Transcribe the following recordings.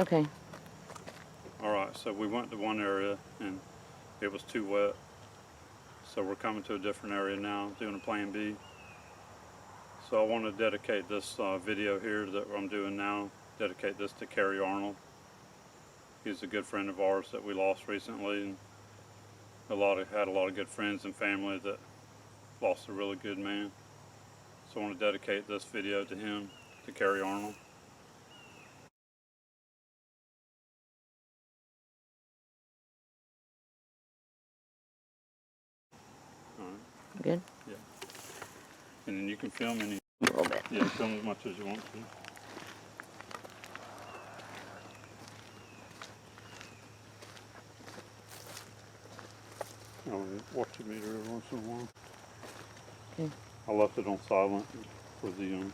Okay. Alright, so we went to one area and it was too wet. So we're coming to a different area now, doing a plan B. So I want to dedicate this video here that I'm doing now, dedicate this to Kerry Arnold. He's a good friend of ours that we lost recently, and had a lot of good friends and family that lost a really good man. So I want to dedicate this video to him, to Kerry Arnold. Alright. Good. Yeah. And then you can film any. A little bit. Yeah, film as much as you want to. I'll watch the meter every once in a while. Okay. I left it on silent for the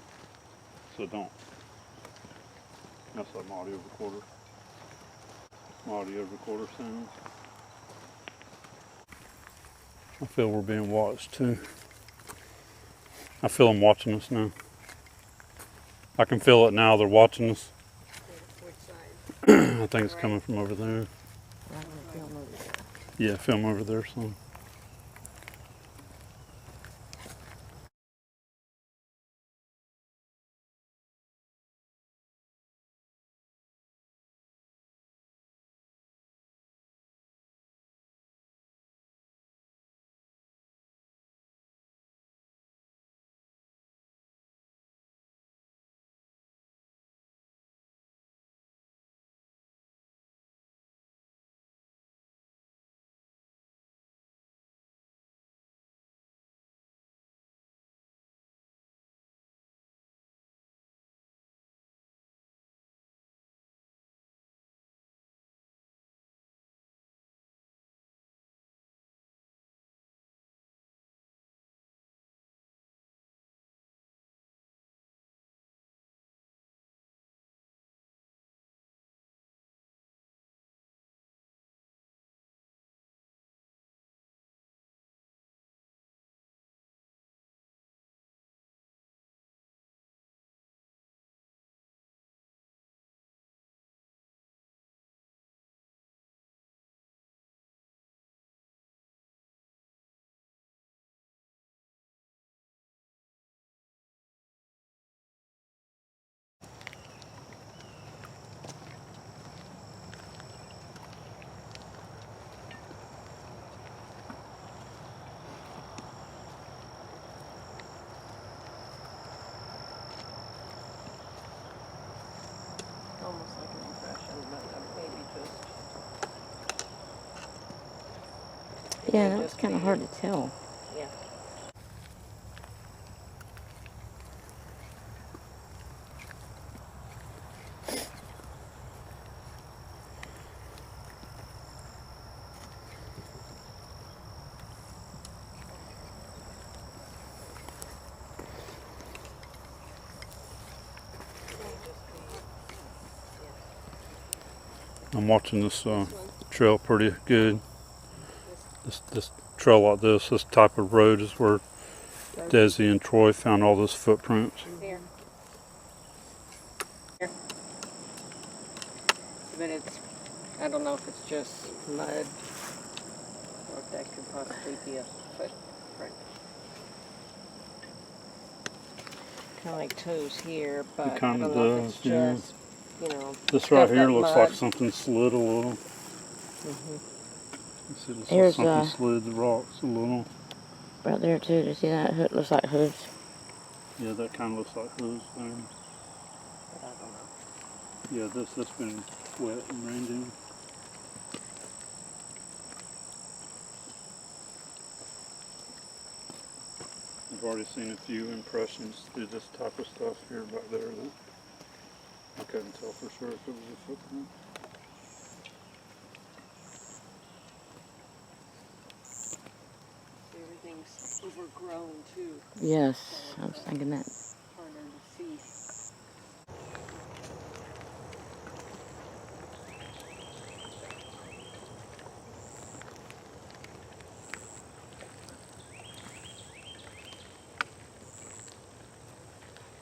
so don't mess up my audio recorder. My audio recorder sounds. I feel we're being watched too. I feel them watching us now. I can feel it now. They're watching us. Which side? I think it's coming from over there. Yeah, film over there some. Almost like an impression, but maybe just. Yeah, that's kind of hard to tell. Yeah. I'm watching this trail pretty good. This trail like this type of road is where Desi and Troy found all those footprints. Here. Here. But it's, I don't know if it's just mud or if that could possibly be a footprint. Kind of like toes here, but I kinda don't know if it's does, yeah. just, you know. This right stuff here that looks mud. like something slid a little. Mm-hmm. You see, this There's, something slid the rocks a little. Right there too. Do you see that? It looks like hooves. Yeah, that kind of looks like hooves there. But I don't know. Yeah, this been wet and rained in. I've already seen a few impressions through this type of stuff here back there that I couldn't tell for sure if it was a footprint. Everything's overgrown too. Yes, I was thinking that. Harder to see.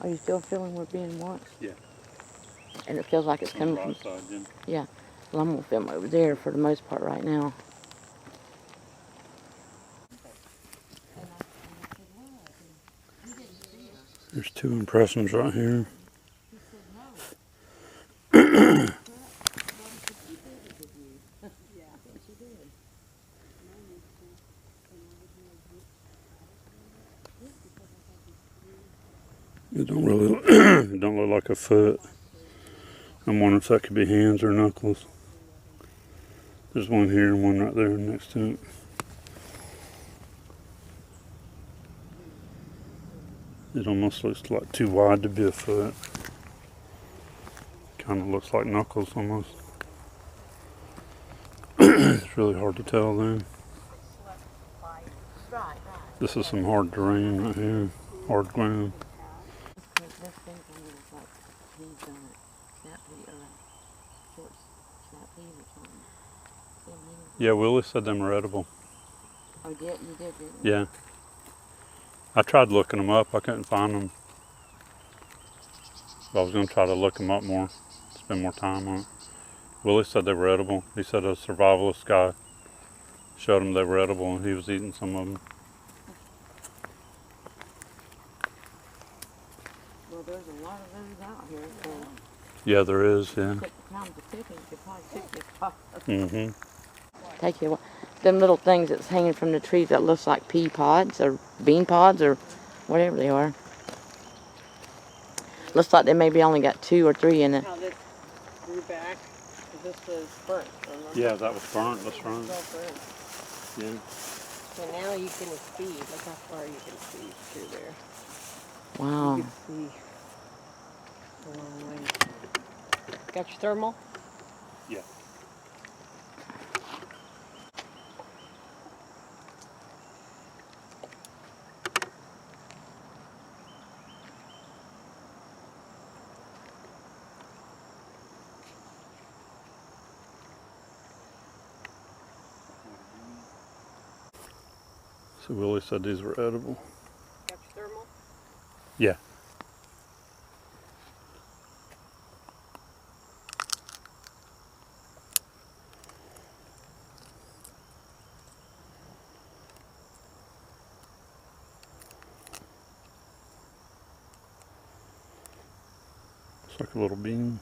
Are you still feeling we're being watched? Yeah. and it feels like it's On the coming right from. side, yeah. Yeah. Well, I'm gonna film over there for the most part right now. There's 2 impressions right here. It don't really, it don't look like a foot. I'm wondering if that could be hands or knuckles. There's one here and one right there next to it. It almost looks like too wide to be a foot. Kind of looks like knuckles almost. It's really hard to tell then. This is some hard terrain right here. Hard ground. Yeah, Willie said them are edible. Oh, you did, didn't you? Yeah. I tried looking them up. I couldn't find them. But I was going to try to look them up more. Spend more time on it. Willie said they were edible. He said a survivalist guy showed him they were edible and he was eating some of them. Well, there's a lot of those out here, so Yeah, there is, yeah. take the time to pick them, you could probably pick this pot. Mm-hmm. Take you, them little things that's hanging from the trees that looks like pea pods or bean pods or whatever they are. Looks like they maybe only got 2 or 3 in it. How this grew back. This was burnt, remember? Yeah, that was burnt. That's It right. was all burnt. Yeah. So now you can see, look how far you can see through there. Wow. You can see a long way. Got your thermal? Yeah. So Willie said these were edible. Got your thermal? Yeah. It's like a little bean.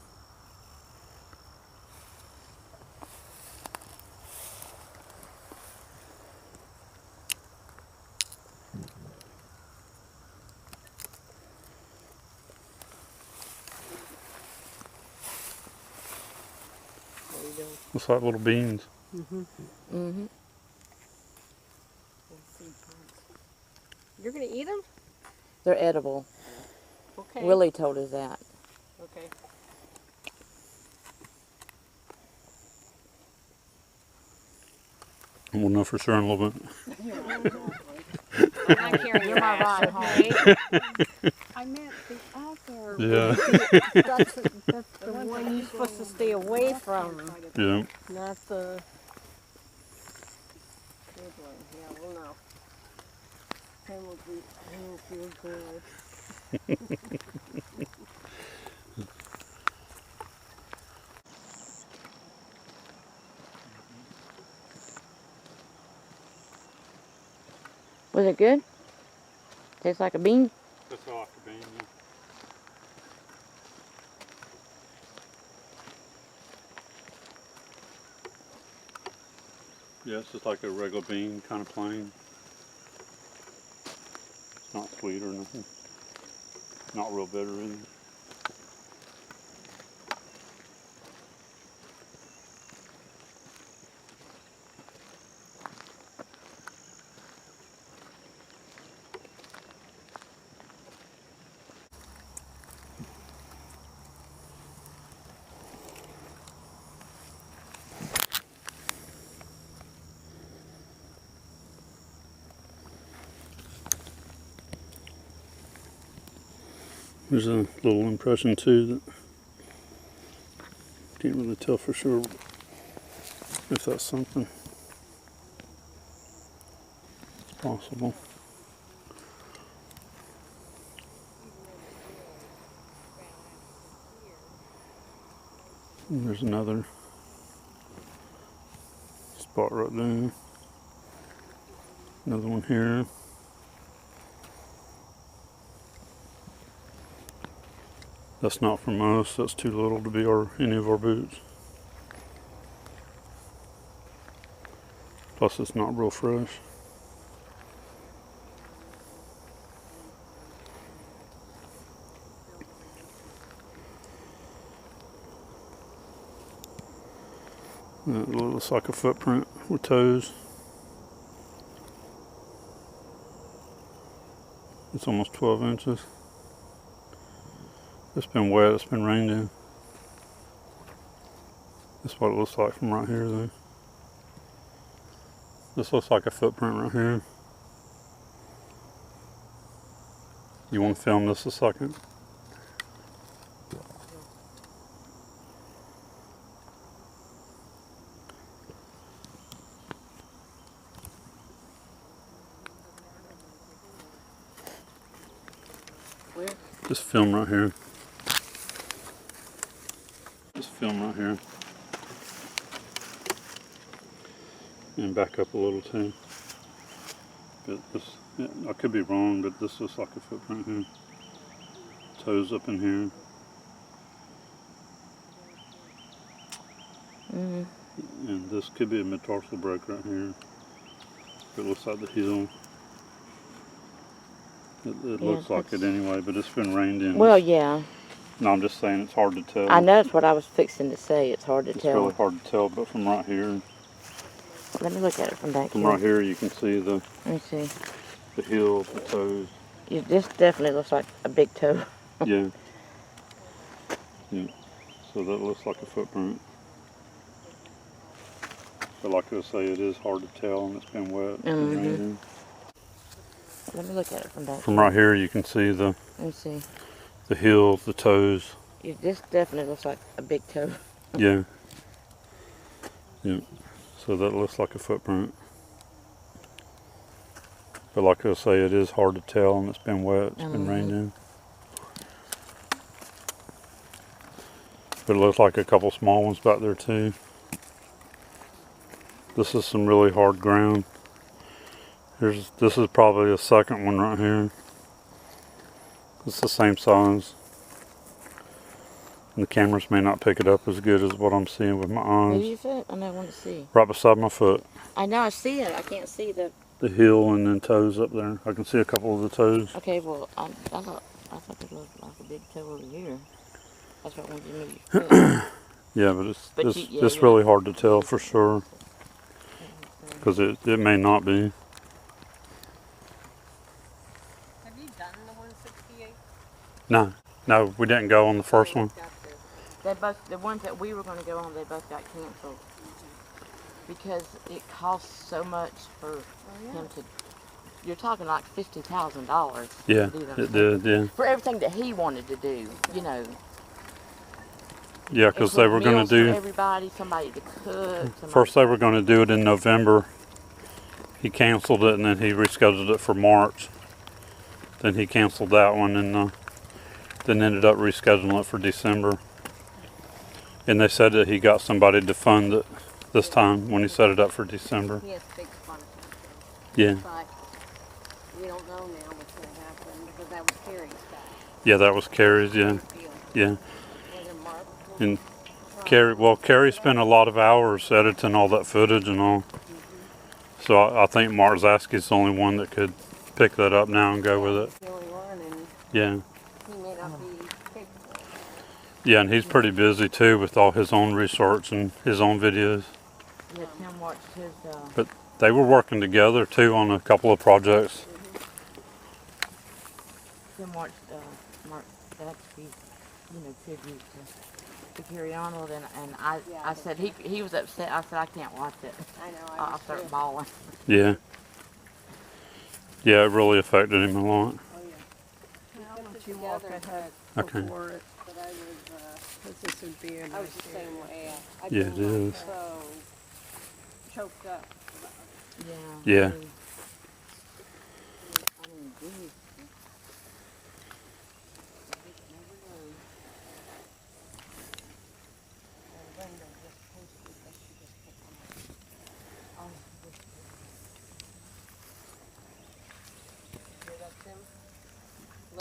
There you go. Looks like little beans. Mm-hmm. You're gonna eat them? They're edible. Okay. Willie told us that. Okay. We'll know for sure in a little bit. I'm not carrying You're my ride home. okay? I meant the other. Yeah. That's the one you're supposed to stay away from, Yeah. not the good one. Yeah, we'll know. Him will feel good. Was it good? Tastes like a bean? That's all like a bean, yeah. Yeah, it's just like a regular bean, kind of plain. It's not sweet or nothing. Not real bitter either. There's a little impression too that can't really tell for sure if that's something. It's possible. And there's another spot right there. Another one here. That's not from us. That's too little to be any of our boots. Plus, it's not real fresh. It looks like a footprint with toes. It's almost 12 inches. It's been wet, it's been rained in. That's what it looks like from right here though. This looks like a footprint right here. You want to film this a second? Where? Just film right here. Just film right here. And back up a little too. But this, yeah, I could be wrong, but this looks like a footprint here. Toes up in here. And this could be a metatarsal break right here. It looks like the heel. It looks like it anyway, but it's been rained in. Well, yeah. No, I'm just saying it's hard to tell. I know that's what I was fixing to say. It's hard to tell. It's really hard to tell, but from right here. Let me look at it from back From here. right here, you can see the Let me see. the heels, the toes. This definitely looks like a big toe. Yeah. Yeah. So that looks like a footprint. But like I say, it is hard to tell, and it's been wet. It's been rained in. Let me look at it from back From here. right here, you can see Let me see. the heels, the toes. This definitely looks like a big toe. Yeah. Yeah. So that looks like a footprint. But like I say, it is hard to tell, and it's been wet. It's been rained in. But it looks like a couple small ones back there too. This is some really hard ground. This is probably a second one right here. It's the same size. And the cameras may not pick it up as good as what I'm seeing with my eyes. Where's your foot? I know, I want to see. Right beside my foot. I know, I see it. I can't see the... The heel and then toes up there. I can see a couple of the toes. Okay, well, I thought it looked like a big toe over here. That's what I wanted to move your foot. Yeah, but it's yeah, it's really hard to tell for sure. Because it may not be. Have you done the 168? No, we didn't go on the first one. They both, the ones that we were going to go on, they both got canceled. Because it costs so much for him to... You're talking like $50,000. Yeah, to do them. it did, yeah. For everything that he wanted to do, you know. Yeah, because they were going to do... For everybody, somebody to cook. First they were going to do it in November. He canceled it and then he rescheduled it for March. Then he canceled that one and then ended up rescheduling it for December. And they said that he got somebody to fund it this time when he set it up for December. He has big fun. Yeah. But we don't know now what's going to happen because that was Kerry's guy. Yeah, that was Kerry's, yeah. Yeah. Was it Mark? And Kerry spent a lot of hours editing all that footage and all. So I think Mark Zaski's the only one that could pick that up now and go with it. The only one, and Yeah. he may not be capable. Yeah, and he's pretty busy too with all his own research and his own videos. Yeah, Tim watched his... But they were working together too on a couple of projects. Tim watched Mark Zaxby's, tribute to Kerry Arnold, and I said he was upset. I said I can't watch it. I know. I'll start bawling. Yeah. Yeah, it really affected him a lot. Oh yeah. I'll let you walk ahead Okay. before it, But I was, because this would be a I was nice the area. same way. I've Yeah, been it like is. so choked up. Yeah. Geez.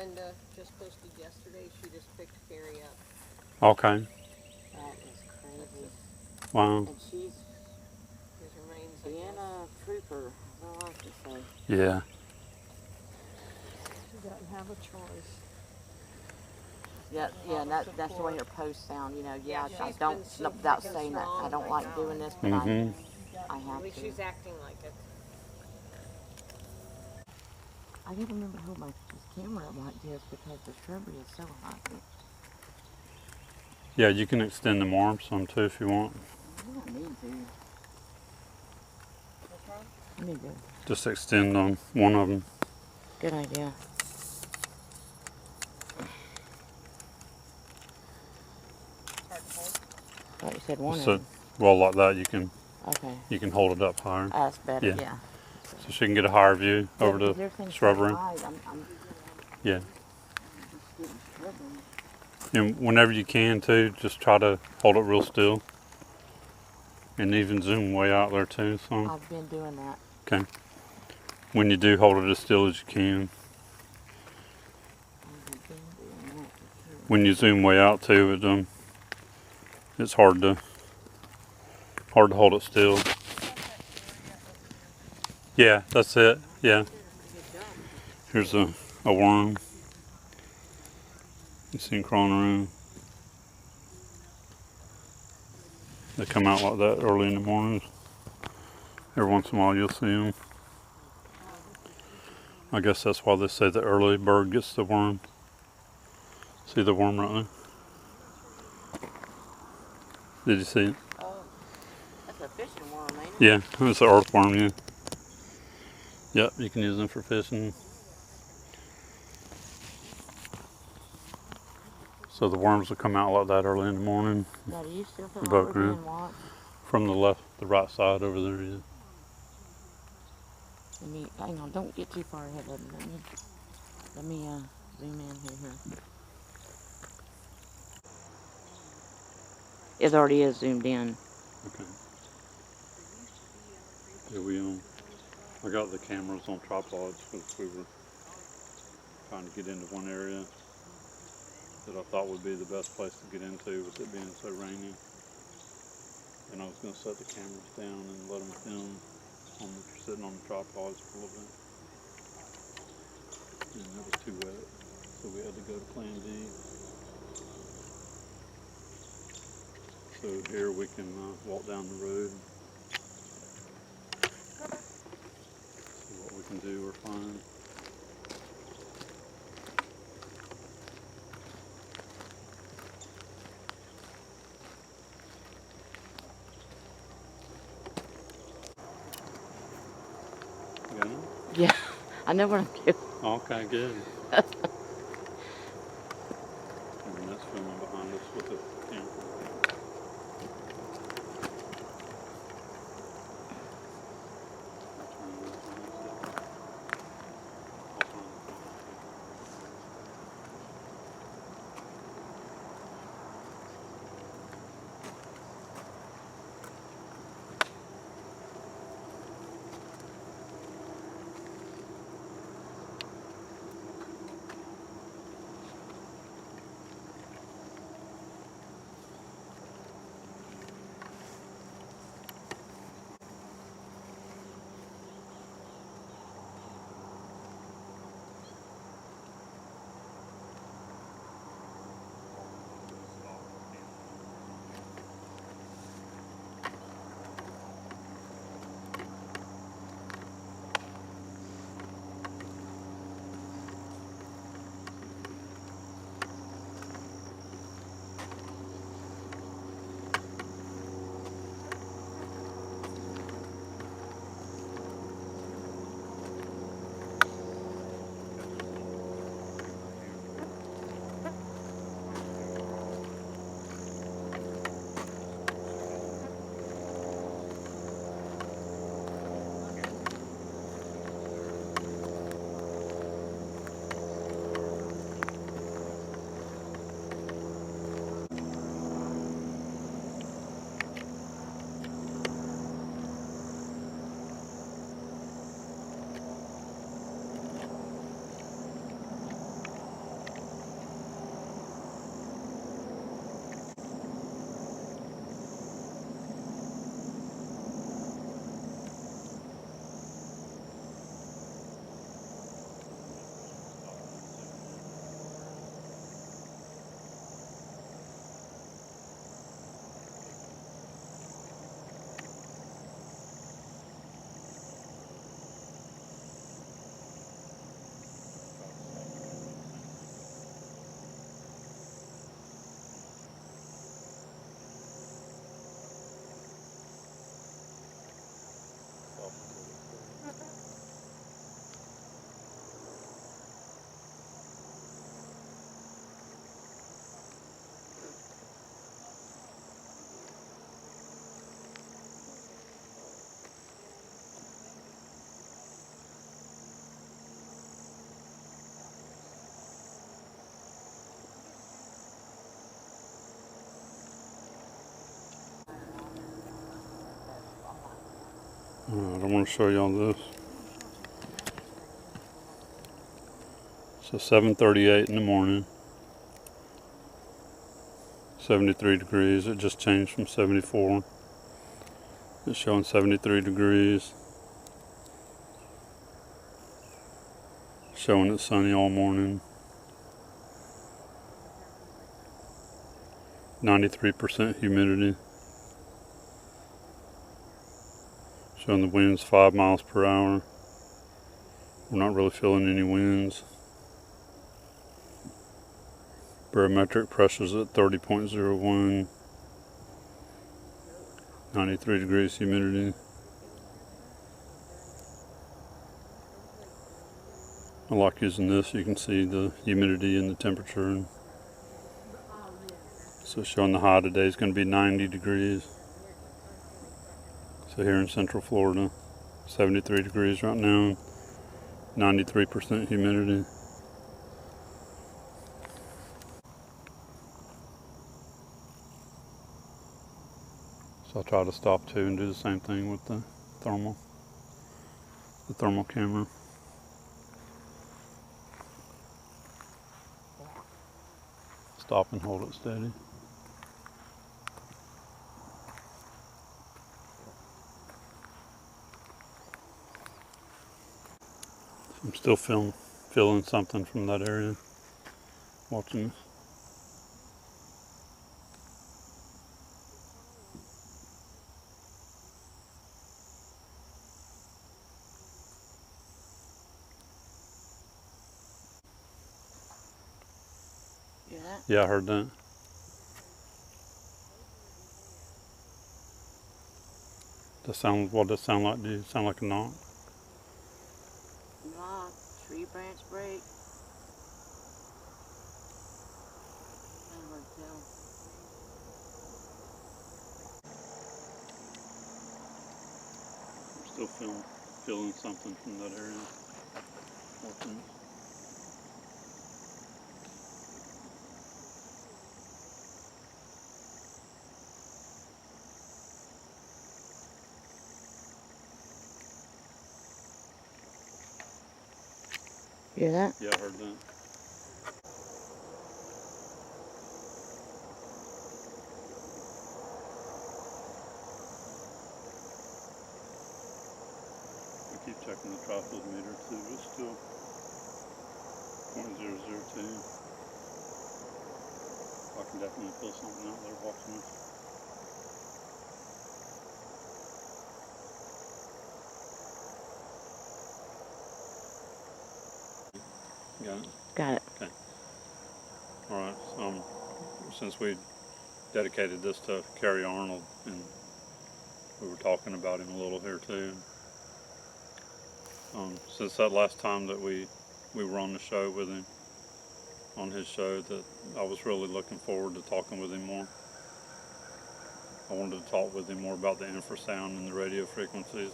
Linda just posted yesterday. She just picked Kerry up. Okay. That is crazy. Wow. And she's His remains, I being guess. a trooper, that's all I can say. Yeah. She doesn't have a choice. Yeah, A lot and of that's the way her support. posts sound, you know. Yeah, I she's don't, been so without freaking saying that, I strong don't right like now. doing this, but Mm-hmm. I I have mean, to. she's acting like it. I can't remember to hold my camera up like this because the shrubbery is so high. Yeah, you can extend them arms some too if you want. I don't need to. What's wrong? I need to. Just extend on one of them. Good idea. Hard to hold. Like you said, one So, of them. well, like that, Okay. you can hold it up higher. That's better, Yeah. yeah. So she can get a higher view over because the everything's so shrubbery. high, I'm Yeah. just getting shrubbery. And whenever you can too, just try to hold it real still. And even zoom way out there too. So I've been doing that. okay. When you do, hold it as still as you can. I've been doing that for sure. When you zoom way out too, it's hard to hold it still. Yeah, that's it. Yeah. Here's a worm. You see him crawling around. They come out like that early in the mornings. Every once in a while you'll see them. I guess that's why they say the early bird gets the worm. See the worm right there? Did you see it? Oh, that's a fishing worm, ain't it? Yeah, it's an earthworm, yeah. Yep, you can use them for fishing. So the worms will come out like that early in the morning. Now, do you still feel Boat like we're crew. being watched? From the right side over there, yeah. Hang on, don't get too far ahead of me. Let me zoom in here. It already is zoomed in. Okay. Yeah, I got the cameras on tripods because we were trying to get into one area that I thought would be the best place to get into with it being so rainy. And I was going to set the cameras down and let them film sitting on the tripods for a little bit. And it was too wet, so we had to go to plan B. So here we can walk down the road, see what we can do or find. You got it? Yeah, I know what I'm doing. Okay, good. And that's filming behind us with the camera. Alright, I want to show y'all this. So 7:38 in the morning. 73 degrees. It just changed from 74. It's showing 73 degrees. Showing it's sunny all morning. 93% humidity. Showing the winds 5 miles per hour. We're not really feeling any winds. Barometric pressure's at 30.01. 93 degrees humidity. I like using this. You can see the humidity and the temperature. So showing the high today is going to be 90 degrees. So here in Central Florida, 73 degrees right now, 93% humidity. So I'll try to stop too and do the same thing with the thermal camera. Stop and hold it steady. I'm still feeling something from that area, watching this. Yeah. Yeah, I heard that. What does it sound like? Do you sound like a knock? Knock, tree branch break. I would tell. I'm still feeling something from that area. Watching this. You hear that? Yeah, I heard that. I keep checking the tripod meter too, but it's still 0.002. I can definitely feel something out there watching this. Got it? Got it. Okay. Alright, since we dedicated this to Kerry Arnold, and we were talking about him a little here too. Since that last time that we were on the show with him, on his show, that I was really looking forward to talking with him more. I wanted to talk with him more about the infrasound and the radio frequencies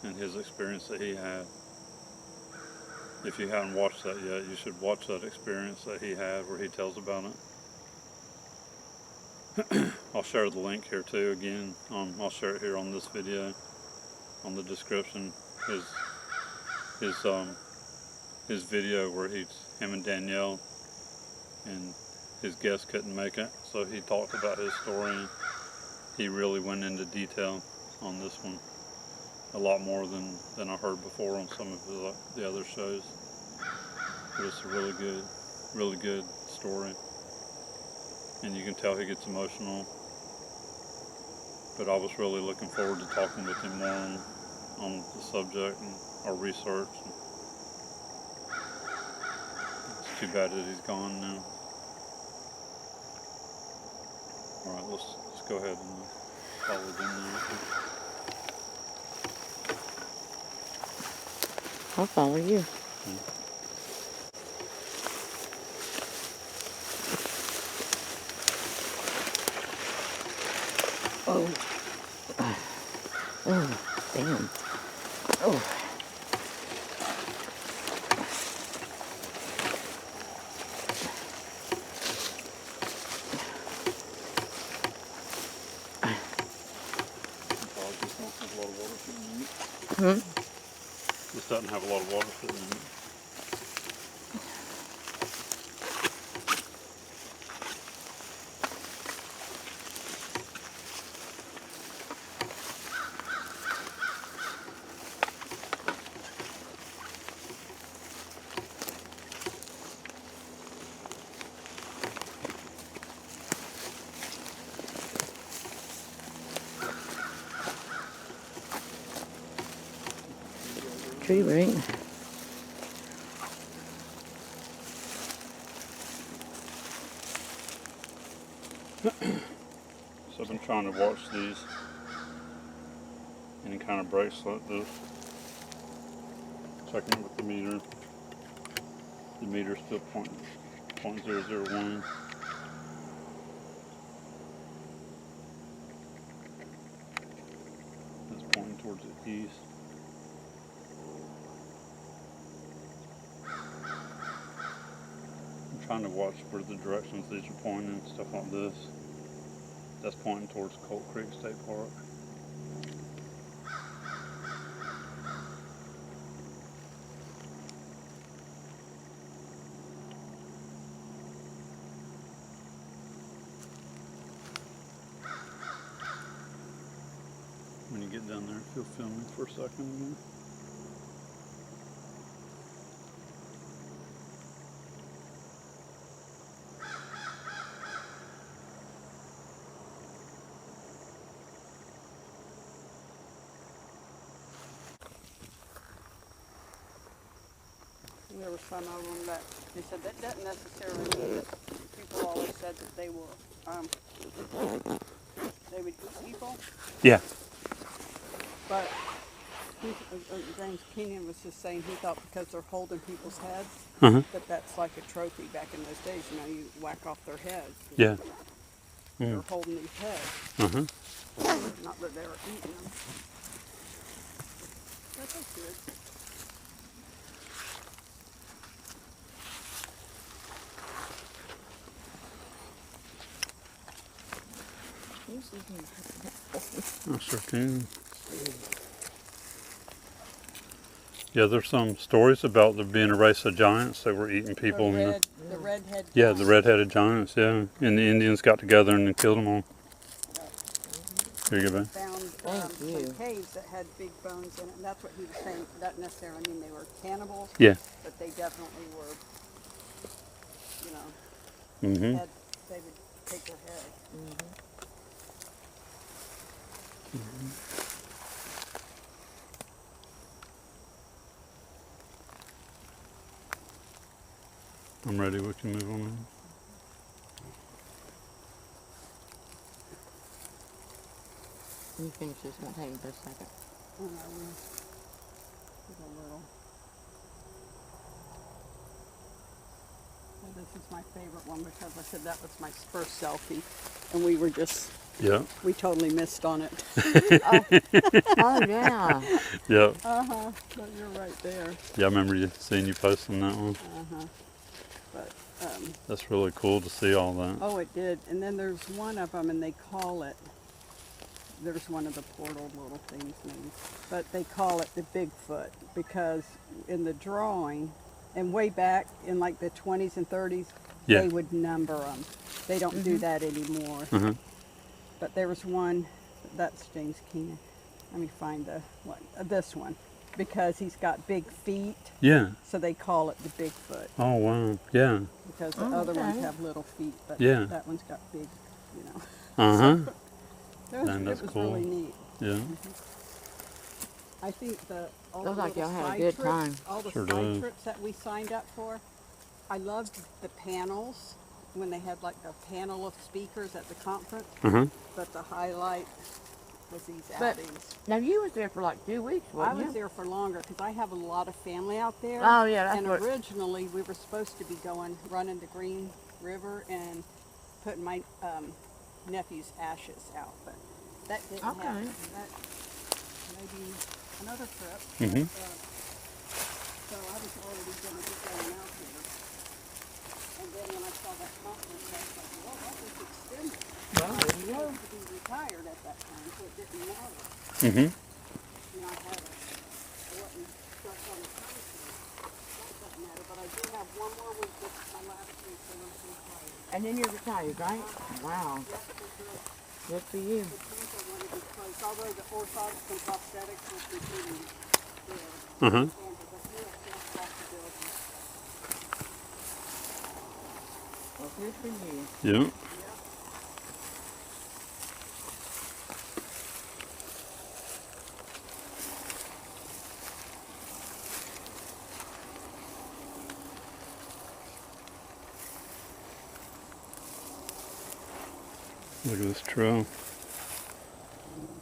and his experience that he had. If you haven't watched that yet, you should watch that experience that he had where he tells about it. I'll share the link here too again. I'll share it here on this video, on the description. His video where him and Danielle and his guest couldn't make it, so he talked about his story. He really went into detail on this one, a lot more than I heard before on some of the other shows. But it's a really good story, and you can tell he gets emotional. But I was really looking forward to talking with him more on the subject and our research. It's too bad that he's gone now. All right, let's go ahead and follow them now. I'll follow you. Okay. Oh. Oh, damn. Oh. This doesn't have a lot of water sitting in it. Tree ring. So I've been trying to watch these. Any kind of breaks like this. Checking it with the meter. The meter's still 0.001. It's pointing towards the east. I'm trying to watch where the directions these are pointing, stuff like this. That's pointing towards Colt Creek State Park. When you get down there, if you'll film me for a second again. There were some of them that they said that doesn't necessarily mean that people always said that they were they would eat people. Yeah. But James Kenyon was just saying he thought because they're holding people's heads that that's like a trophy back in those days. You know, you whack off their heads. Yeah. They're holding these heads. Not that they were eating them. That's good. I sure can. Yeah, there's some stories about there being a race of giants that were eating people. The redhead. Yeah, the red-headed giants. Yeah, and the Indians got together and killed them all. Here you go, babe. Found some caves that had big bones in it, and that's what he was saying. That necessarily mean they were cannibals. Yeah. But they definitely were. You know. They would take their head. I'm ready. We can move on. You finish this one, take me for a second. Oh, no, a little. Well, this is my favorite one because I said that was my first selfie, and we were just. Yeah. We totally missed on it. Oh yeah. Yeah. But you're right there. Yeah, I remember seeing you posting that one. But that's really cool to see all that. oh, it did. And then there's one of them, and they call it. There's one of the portal little things named, but they call it the Bigfoot because in the drawing, and way back in like the 20s and 30s, they would number them. They don't do that anymore. But there was one, that's James Keenan. Let me find this one, because he's got big feet. Yeah. So they call it the Bigfoot. Oh wow. Yeah. Because the other ones have little feet, but that one's got big, you know. And that's it was cool. really neat. Yeah. I think all Looks the like y'all little had a side good trips, time. all the Sure side does. trips that we signed up for, I loved the panels when they had like a panel of speakers at the conference. But the highlight was these outings. Now you was there for like 2 weeks, I wasn't you? was there for longer because I have a lot of family out there. Oh yeah, that's and what. originally we were supposed to be running to Green River and putting my nephew's ashes out, but that didn't happen. That maybe another trip. So I was already going to get going out here. And then when I saw that conference, I was like, well, that was extended. Well, there you go. I was to be retired at that time, so it didn't matter. You know, I had a We have one more week. This is my last week, and I'm retired. And then you're retired, right? Wow. Yep, for sure. Good for you. The cancer wanted to be closed, although the orthotics and prosthetics will continue there. Uh-huh. But we have cancer possibilities. Well, good for you. Yeah. Look at this trail.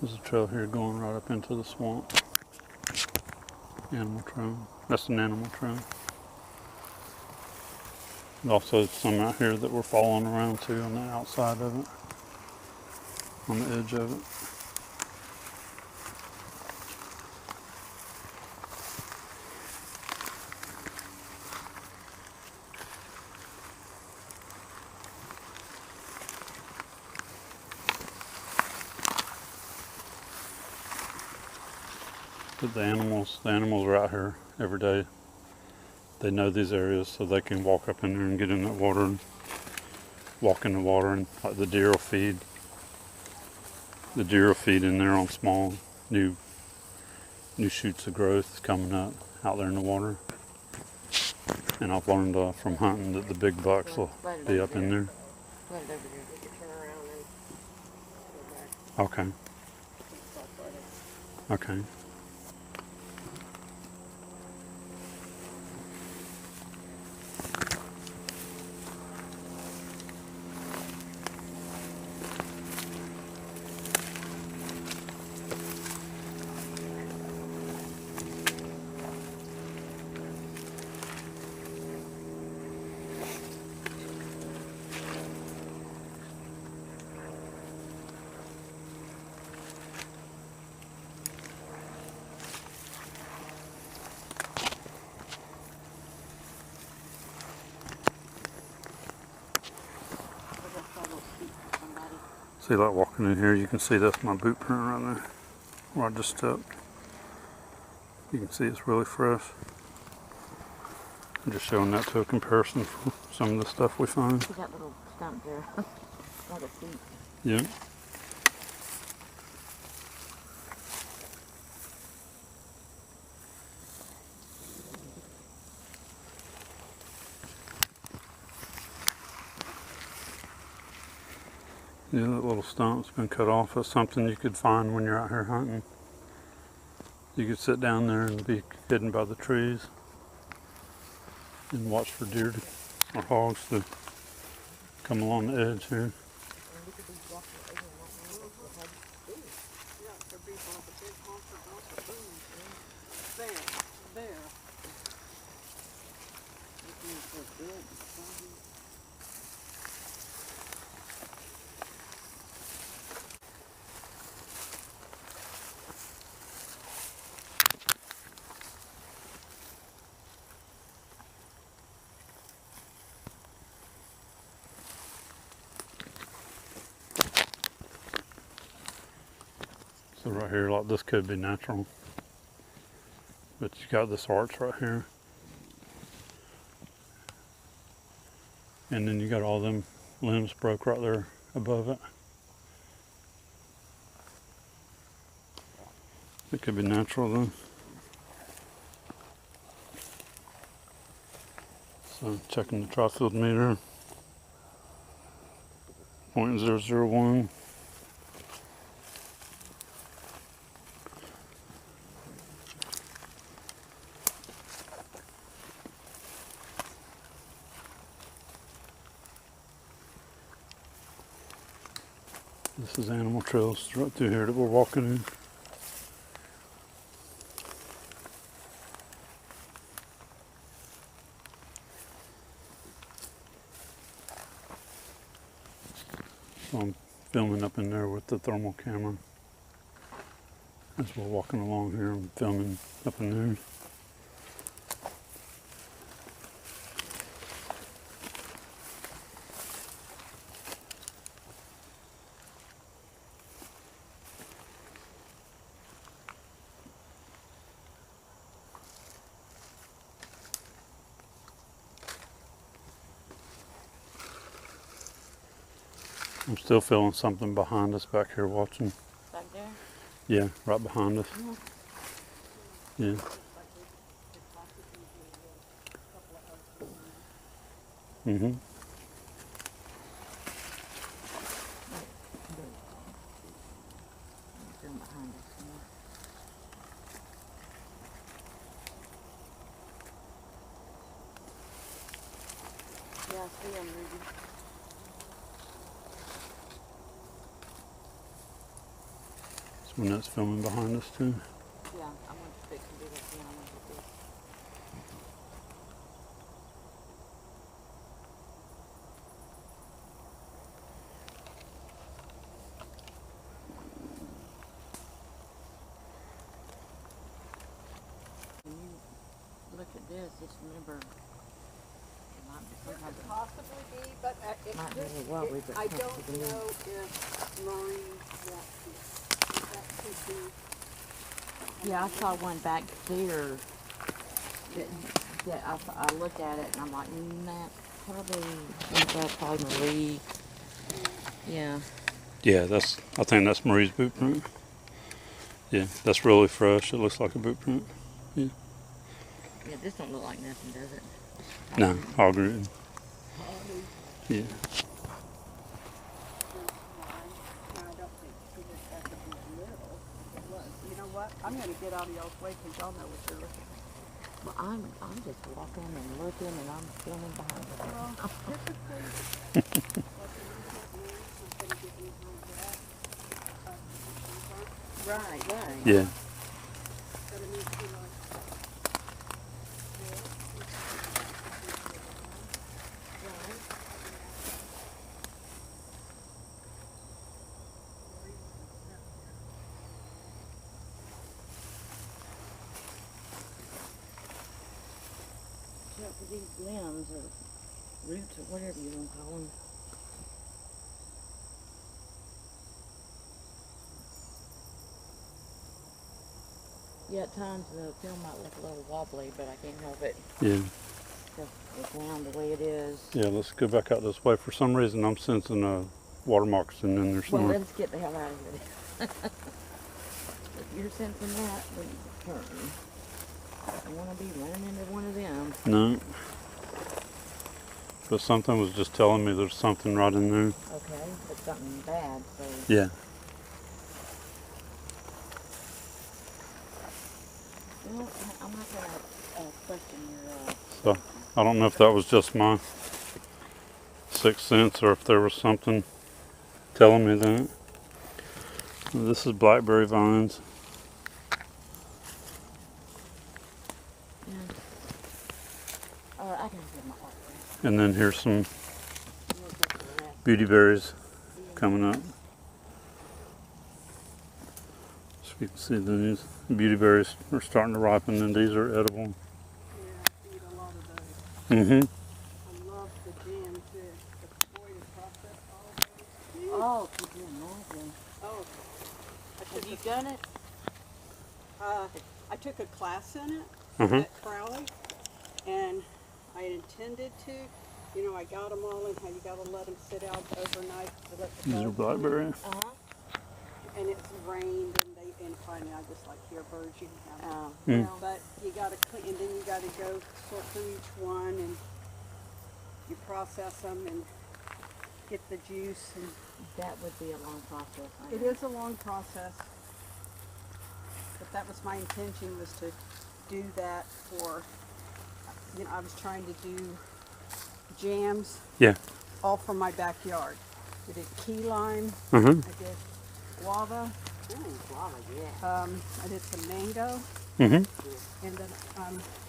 There's a trail here going right up into the swamp. Animal trail. That's an animal trail. And also some out here that we're following around too on the outside of it. On the edge of it. But the animals are out here every day. They know these areas, so they can walk up in there and get in that water and walk in the water, and like the deer will feed. The deer will feed in there on small new shoots of growth coming up out there in the water. And I've learned from hunting that the big bucks will be up in there. Put it over there. We can turn around and go back. Okay. Okay. See, like walking in here, you can see that's my boot print right there, where I just stepped. You can see it's really fresh. I'm just showing that to a comparison for some of the stuff we find. See that little stump there? Like a seat. Yeah. Yeah, that little stump's been cut off. That's something you could find when you're out here hunting. You could sit down there and be hidden by the trees and watch for deer or hogs to come along the edge here. So right here, like this could be natural, but you got this arch right here, and then you got all them limbs broke right there above it. It could be natural though. So checking the tri-field meter, 0.001. This is animal trails right through here that we're walking in. So I'm filming up in there with the thermal camera. As we're walking along here, I'm filming up in there. I'm still feeling something behind us back here watching. Back there? Yeah, right behind us. Yeah. Mhm. Them behind us. Yeah, I see them, Ruby. So when that's filming behind us too. Yeah, I'm going to fix and do that again. I'm going to do this. When you look at this, just remember, it might be It sometimes could possibly be, but it's might be just, a little wobbly, but I it don't could be. know if Maureen wants to. That could be. Yeah, I saw one back there that I looked at it and I'm like, that's probably Marie. Yeah. Yeah, I think that's Marie's boot print. Yeah, that's really fresh. It looks like a boot print. Yeah. Yeah, this don't look like nothing, does it? No, I agree. Yeah. No, I don't think she just had to be little. It was. You know what? I'm going to get out of y'all's way because y'all know what you're looking at. Well, I'm just walking and looking and I'm filming behind it. Well, typically, Right. Yeah. but it needs to be like Except for these limbs or roots or whatever you want to call them. Yeah, at times the film might look a little wobbly, but I can't help it. Yeah. Just the ground the way it is. Yeah, let's go back out this way. For some reason, I'm sensing a water moccasin in there Well, somewhere. let's get the hell out of here. If you're sensing that, then turn. I don't want to be running into one of them. No. But something was just telling me there's something right in there. Okay, but something bad, so. Yeah. Well, I'm not going to question your. So I don't know if that was just my sixth sense or if there was something telling me that. This is blackberry vines. Yeah. I can get my heart rate. And then here's some beauty berries coming up. So you can see these beauty berries are starting to ripen and these are edible. eat a lot of those. Mm-hmm. I love the jam too. The boy to process all those. Oh, could you imagine? Oh. Have you done it? I took a class in it at Crowley, and I intended to. You know, I got them all in how you got to let them sit out overnight to let the These are bugs blackberry. Uh-huh. and it's rained and finally I just like hear birds you can have. Mm. But you got to clean and then you got to go sort through each one and you process them and get the juice and That would be a long process. I it know. is a long process. But that was my intention was to do that for you know I was trying to do jams Yeah. all from my backyard. I did key lime. Uh-huh. I did guava. Guava, yeah. I did some mango, Mm-hmm. and then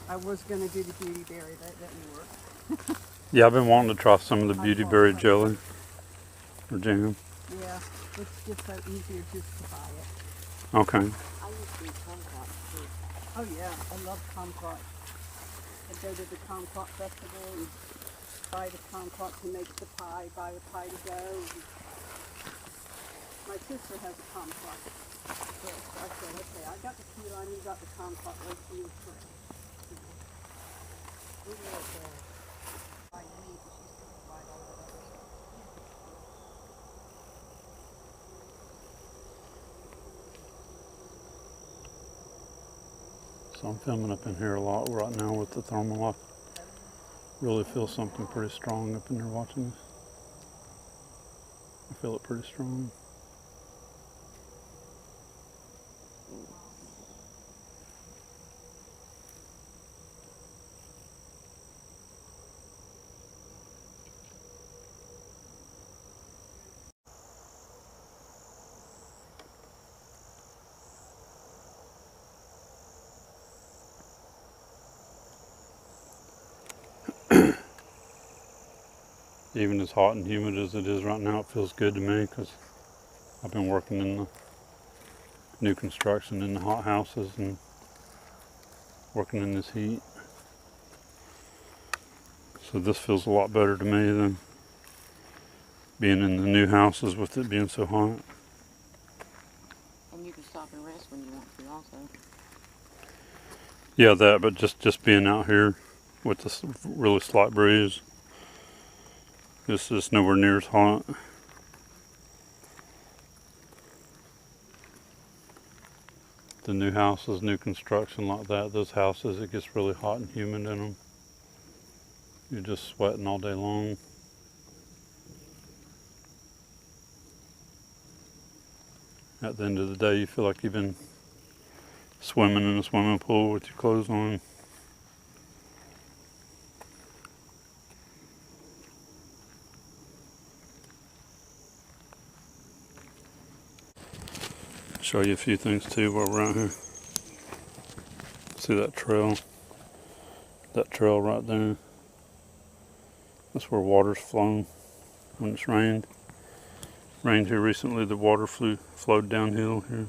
I was going to do the beauty berry. That didn't work. Yeah, I've been wanting to try some of the beauty berry jelly or jam. Yeah, it's just so easier just to buy it. Okay. I used to eat kumquat too. Oh yeah, I love kumquat. I go to the kumquat festival and buy the kumquat to make the pie, buy a pie to go. My sister has a kumquat. So I said, okay, I got the key lime, you got the kumquat, let's use it. We were at buy meat and she's going to buy all the other stuff. So I'm filming up in here a lot right now with the thermal. I really feel something pretty strong up in there watching this. I feel it pretty strong. Even as hot and humid as it is right now, it feels good to me because I've been working in the new construction in the hot houses and working in this heat. So this feels a lot better to me than being in the new houses with it being so hot. And you can stop and rest when you want to also. Yeah, that, but just being out here with this really slight breeze, it's just nowhere near as hot. The new houses, new construction like that, those houses, it gets really hot and humid in them. You're just sweating all day long. At the end of the day, you feel like you've been swimming in a swimming pool with your clothes on. Show you a few things too while we're out here. See that trail? That trail right there. That's where water's flown when it's rained. Rained here recently, the water flowed downhill here.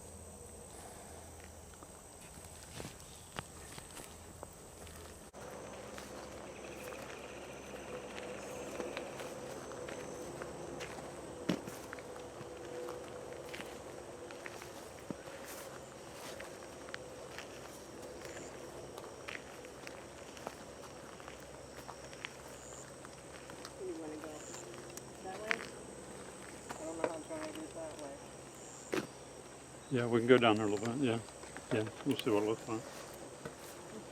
You want to go that way? I don't know how far it is that way. Yeah, we can go down there a little bit, yeah. Yeah, we'll see what it looks like.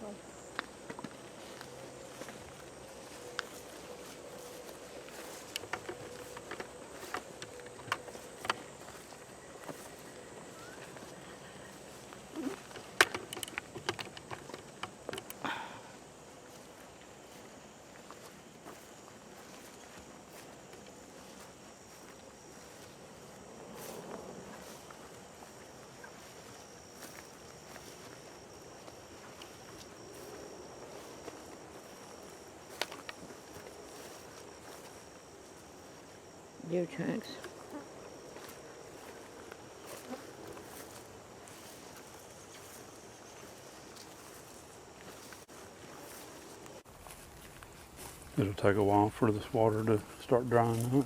Okay. Deer tracks. It'll take a while for this water to start drying out.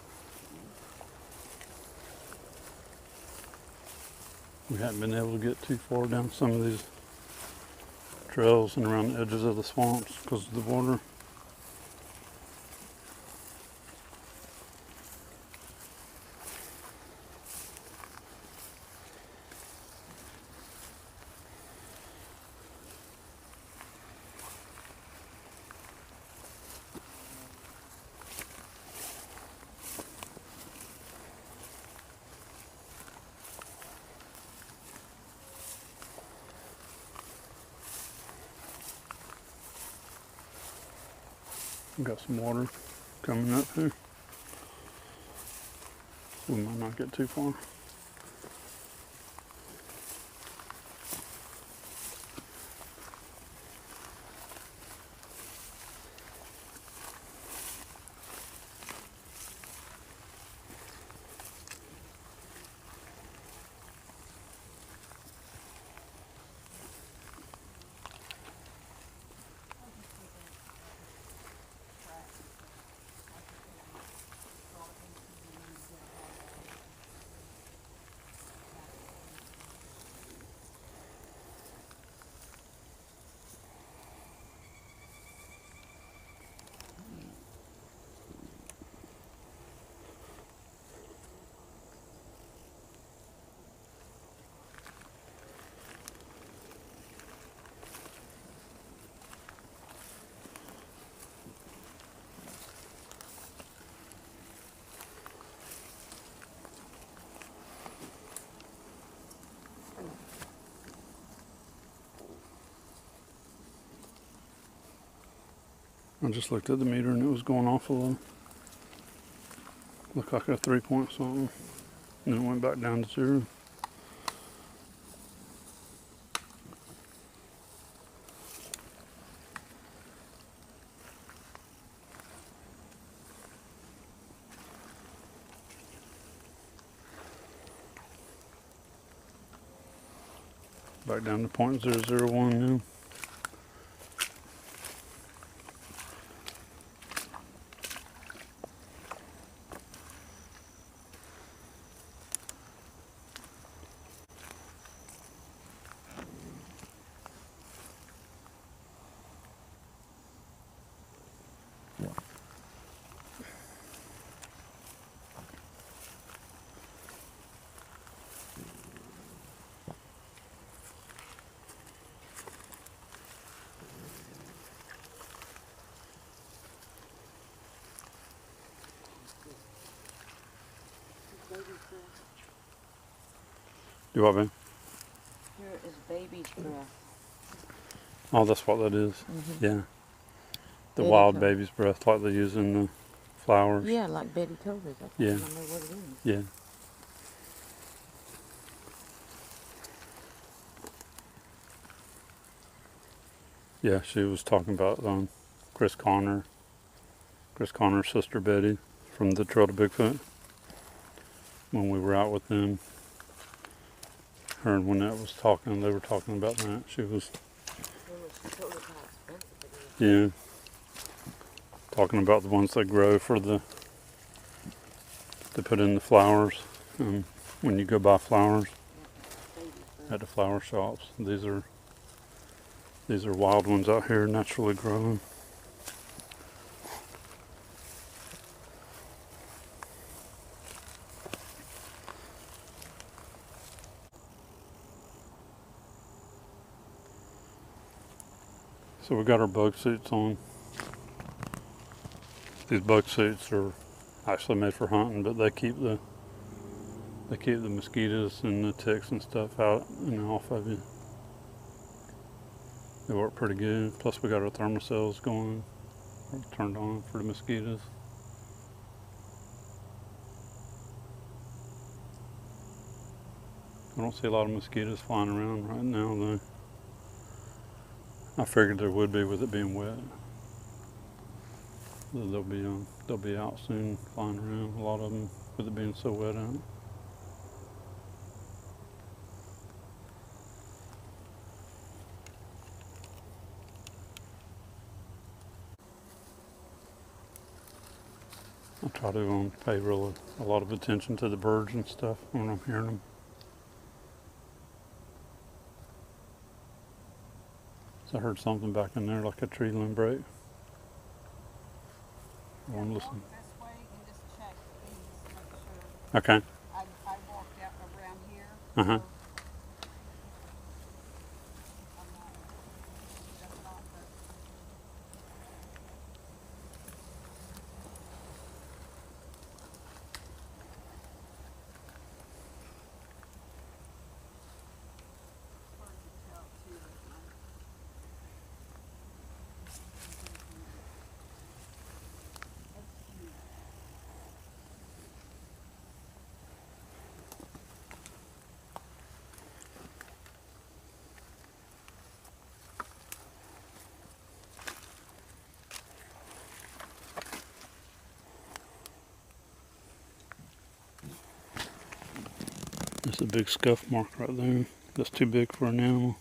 We haven't been able to get too far down some of these trails and around the edges of the swamps because of the water. We've got some water coming up here. We might not get too far. I just looked at the meter and it was going off a little. Looked like a 3 point something. And then it went back down to 0. Back down to 0.001 now. Do what, man? Here is baby's breath. Oh, that's what that is. Yeah. The Betty wild told baby's breath, like they use in the flowers. Yeah, like Betty told us. I Yeah. don't know what it is. Yeah. Yeah, she was talking about Chris Connor's sister Betty from the Trail to Bigfoot. When we were out with them, her and Waynette was talking. They were talking about that. She was, She told us how expensive it is. yeah, talking about the ones they grow for the to put in the flowers. When you go buy flowers at the flower shops, these are wild ones out here, naturally growing. So we got our bug suits on. These bug suits are actually made for hunting, but they keep the mosquitoes and the ticks and stuff out and off of you. They work pretty good. Plus we got our thermocells going, turned on for the mosquitoes. I don't see a lot of mosquitoes flying around right now though. I figured there would be with it being wet. They'll be out soon, flying around. A lot of them with it being so wet out. I try to pay really a lot of attention to the birds and stuff when I'm hearing them. So I heard something back in there, like a tree limb break. I want to listen. This way and just check these, make sure. Okay. I walked out around here. Uh huh. That's not the. That's a big scuff mark right there. That's too big for an animal.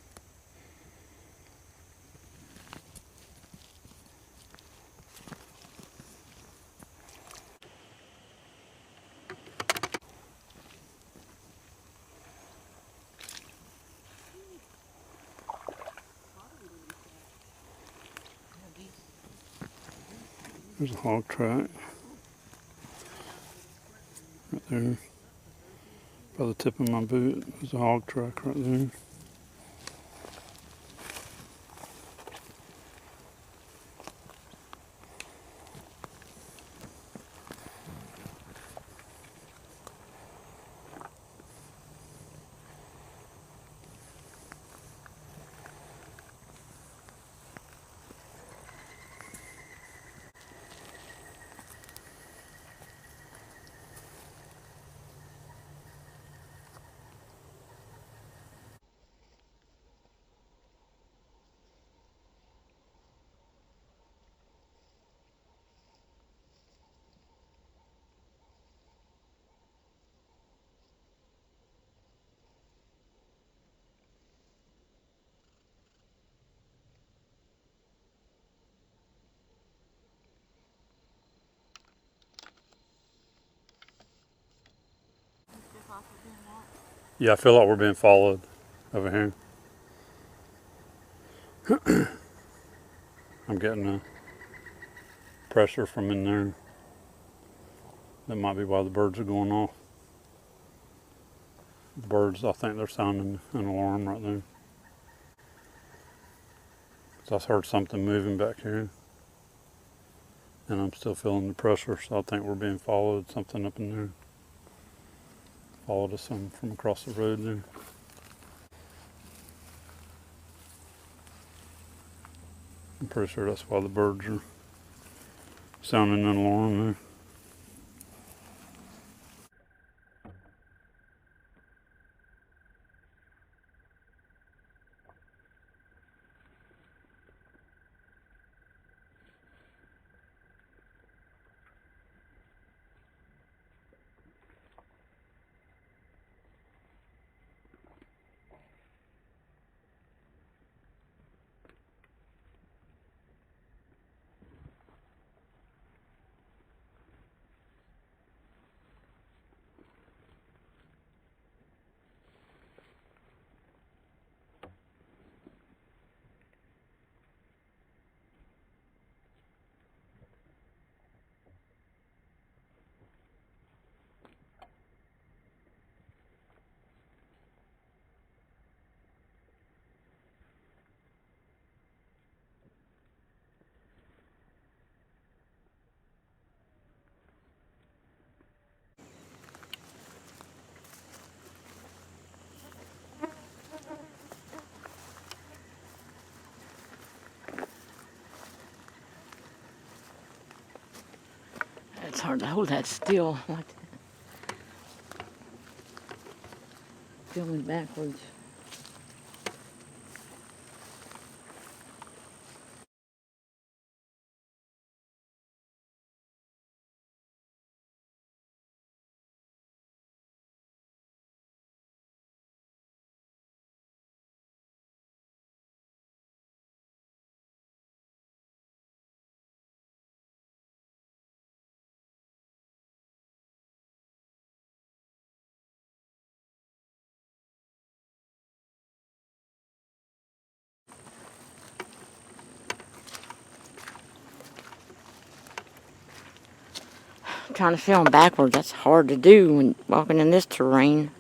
There's a hog track right there. By the tip of my boot, there's a hog track right there. like we're being watched? Yeah, I feel like we're being followed over here. I'm getting a pressure from in there. That might be why the birds are going off. The birds, I think they're sounding an alarm right there. So I heard something moving back here. And I'm still feeling the pressure, so I think we're being followed. Something up in there followed us from across the road there. I'm pretty sure that's why the birds are sounding an alarm there. It's hard to hold that still like that. Feeling backwards. Trying to film backwards, that's hard to do when walking in this terrain.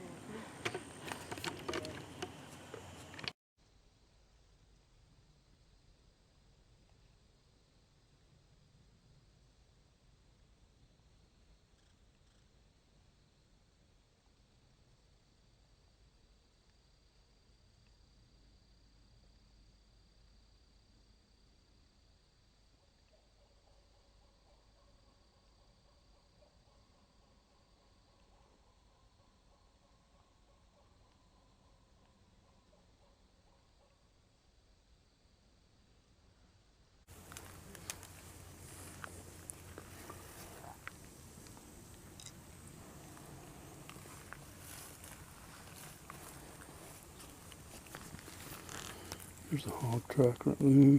There's a hog track right there.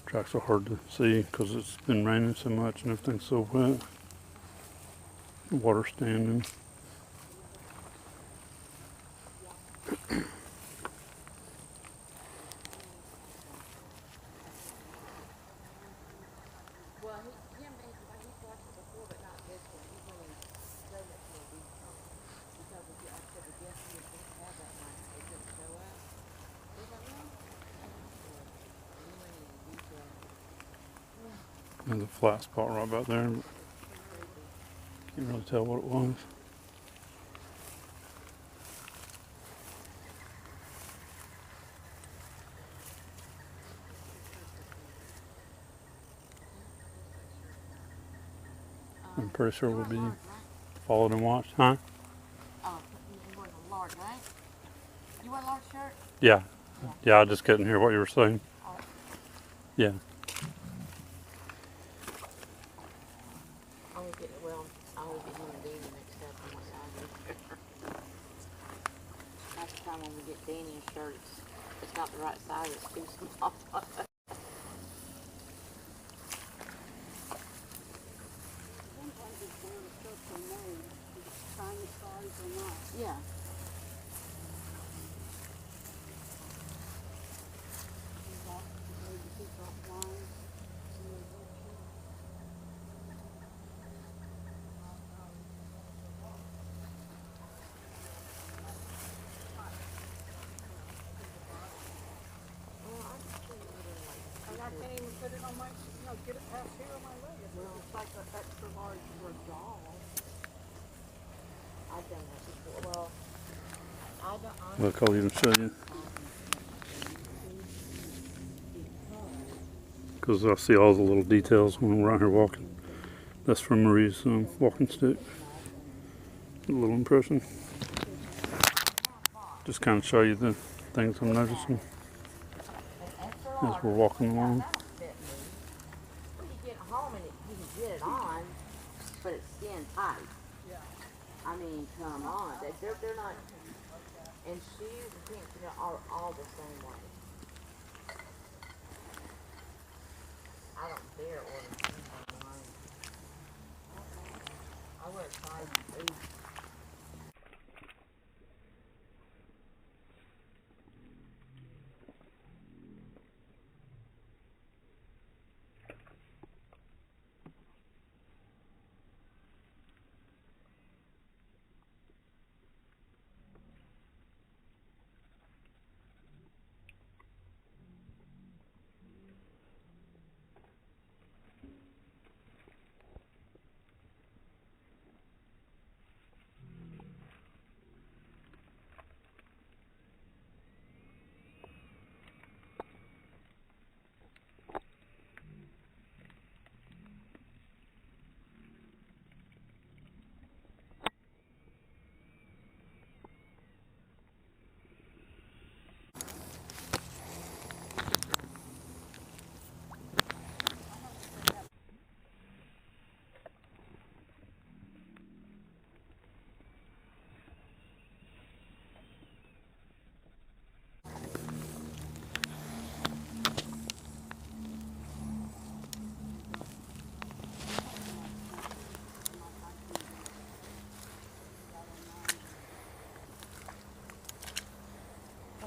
Tracks are hard to see because it's been raining so much and everything's so wet. The water's standing. Well, he's watched it before, but not this one. He went and showed it to a because of the, I said the guest he was supposed to have that night, they couldn't show up. He was like, well, and he went into detail. There's a flat spot right about there, but Creepy. can't really tell what it was. I'm pretty sure we'll be followed and watched, huh? Oh, you weren't a large, right? You wear a large shirt? Yeah. Yeah, I just couldn't hear what you were saying. Oh. Yeah. I always get him and Danny mixed up on what side. That's the time when we get Danny his shirt. It's not the right size. It's too small. Sometimes it's where the shirts are made. If it's tiny size or not. Yeah. I can't even put it on my, get it past here on my leg. It's like an extra large for a doll. I've done that before. Well, I don't. Look, I'll even show you. Because I see all the little details when we're out here walking. That's from Marie's walking stick. A little impression. Just kind of show you the things I'm noticing as we're walking along. When you get home and you can get it on, but it's skin tight. Yeah. I mean, come on. They're not. And shoes and pants, are all the same way. I don't dare order shoes online. I wear a size 8.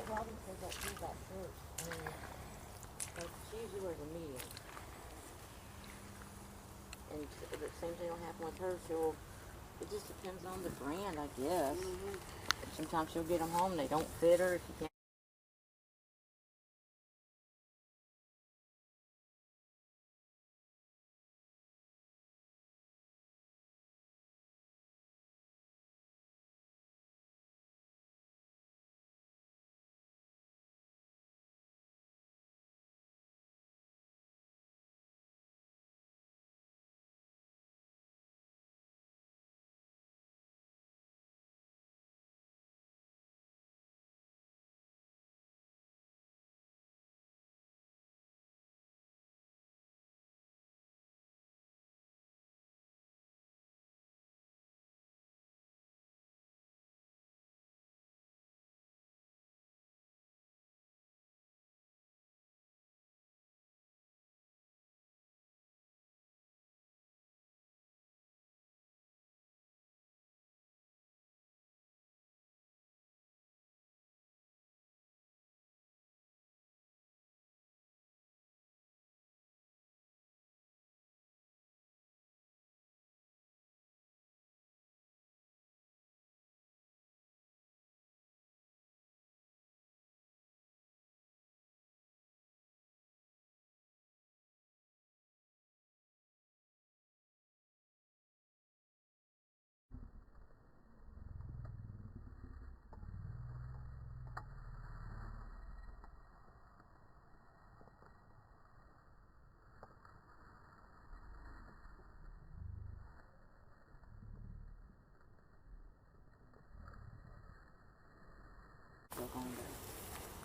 Robin says that she's got first. She usually wears a medium. And the same thing will happen with her. It just depends on the brand, I guess. Sometimes she'll get them home, they don't fit her if you can't.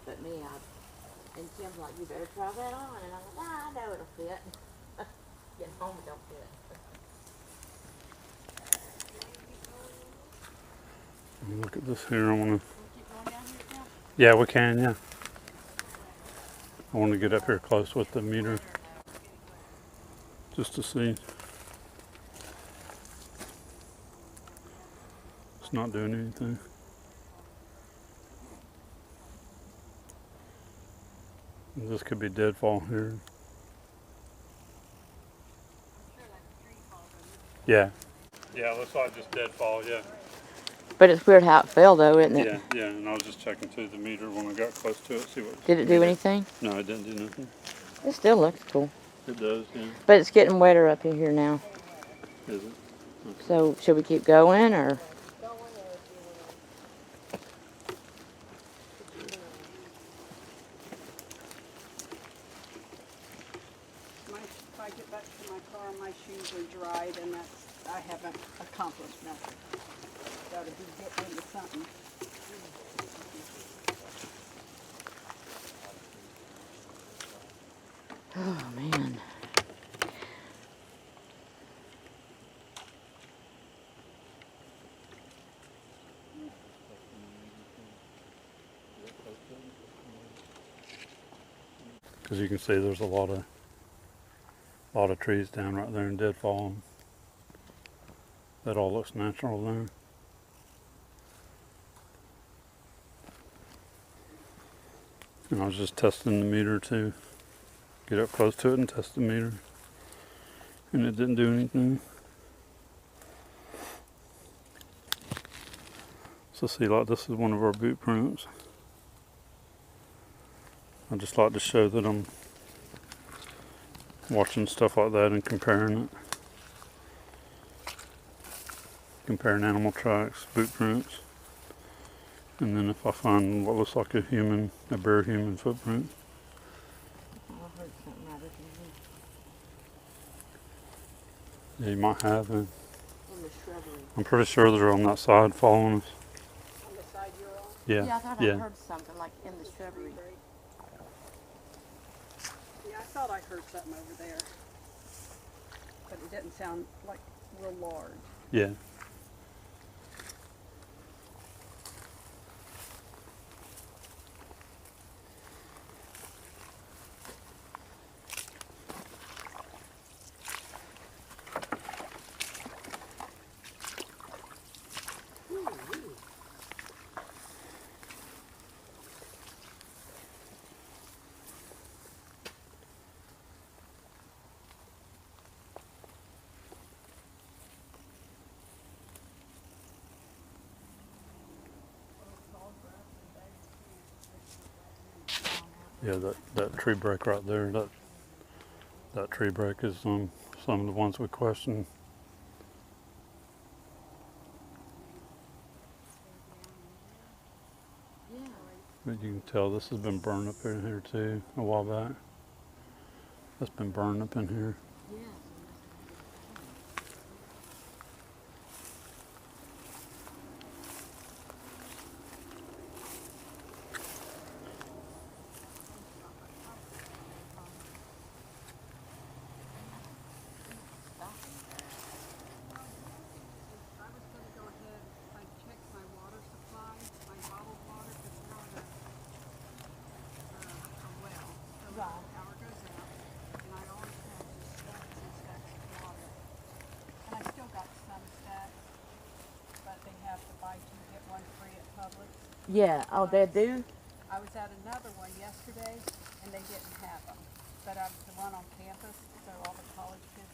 But me, and Tim's like, you better try that on. And I'm like, I know it'll fit. Get home, it don't fit. Look at this here. I want to. Keep going down here now. Yeah, we can, yeah. I want to get up here close with the meter just to see. It's not doing anything. This could be deadfall here. Yeah. Yeah, it looks like just deadfall, yeah. But it's weird how it fell, though, isn't it? Yeah, yeah, and I was just checking too the meter when I got close to it, see what. Did it do anything? No, it didn't do nothing. It still looks cool. It does, yeah. But it's getting wetter up in here now. Is it? Okay. So should we keep going, or? If I get back to my car, my shoes are dried, and I haven't accomplished nothing. Gotta be getting into something. Oh, man. Because you can see there's a lot of trees down right there in deadfall. That all looks natural there. And I was just testing the meter to get up close to it and test the meter. And it didn't do anything. So see, like this is one of our boot prints. I just like to show that I'm watching stuff like that and comparing it. Comparing animal tracks, boot prints. And then if I find what looks like a bare human footprint. I heard something right up in Yeah, you might have. here. In the shrubbery. I'm pretty sure they're on that side following us. On the side you're on? Yeah. Yeah, I thought I heard something like in the shrubbery. Yeah, I thought I heard something over there. But it didn't sound like real large. Yeah. Yeah, that tree break right there, that tree break is some of the ones we questioned. Yeah. But you can tell this has been burned up in here too a while back. That's been burned up in here. Yeah. Yeah. Oh, they do? I was at another one yesterday, and they didn't have them. But I was the one on campus, so all the college kids,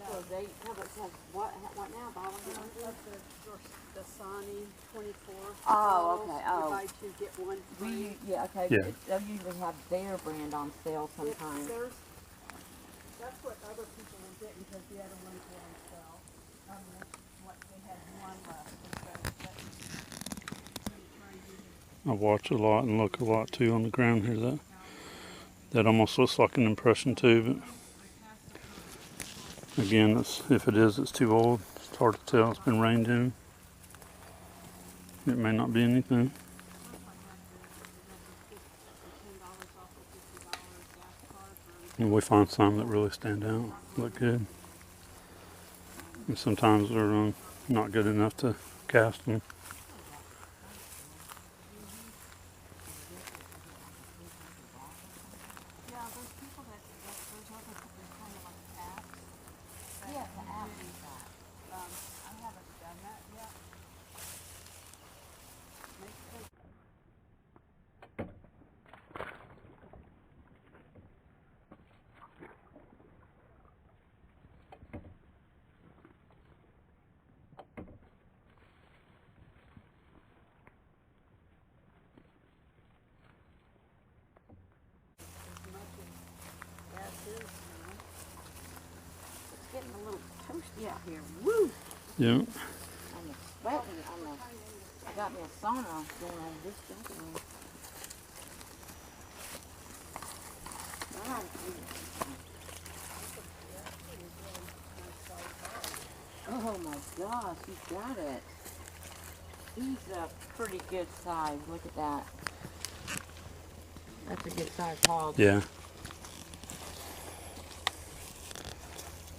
So they, no, but it says, what now? Buy one, get one free? the Sani 24. Oh, okay, You oh. buy two, get one free. Okay. Yeah. They'll usually have their brand on sale sometimes. That's what other people were getting because the other ones were on sale. What they had one left. I watch a lot and look a lot too on the ground here. That almost looks like an impression too, but again, if it is, it's too old. It's hard to tell. It's been rained in. It may not be anything. And we find some that really stand out, look good. And sometimes they're not good enough to cast them. Yeah, here. Woo! Yeah. I'm sweating. I got me a sauna going on this jungle room. Oh my gosh, he's got it. He's a pretty good size. Look at that. That's a good size hog. Yeah.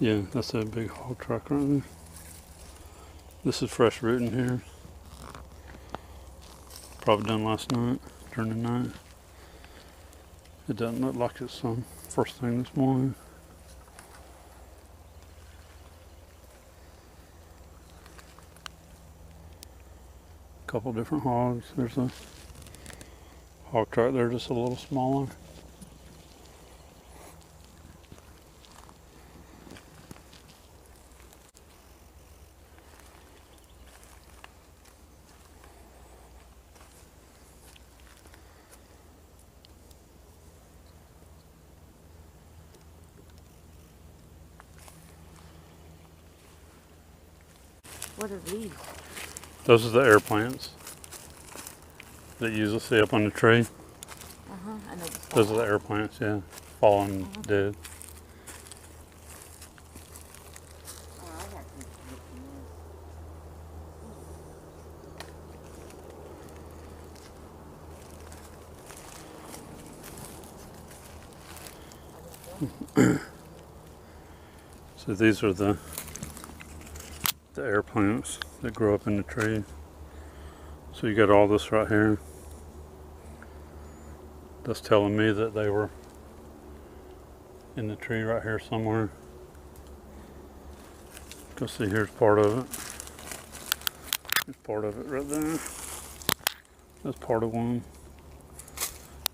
Yeah, that's a big hog truck right there. This is fresh root in here. Probably done last night, during the night. It doesn't look like it's first thing this morning. Couple different hogs. There's a hog truck there, just a little smaller. What are these? Those are the air plants that you usually see up on the tree. I know. Those are the air plants, yeah. Fallen dead. Oh, I got some So these are the air plants that grow up in the tree. So you got all this right here. That's telling me that they were in the tree right here somewhere. Go see, here's part of it. There's part of it right there. That's part of one.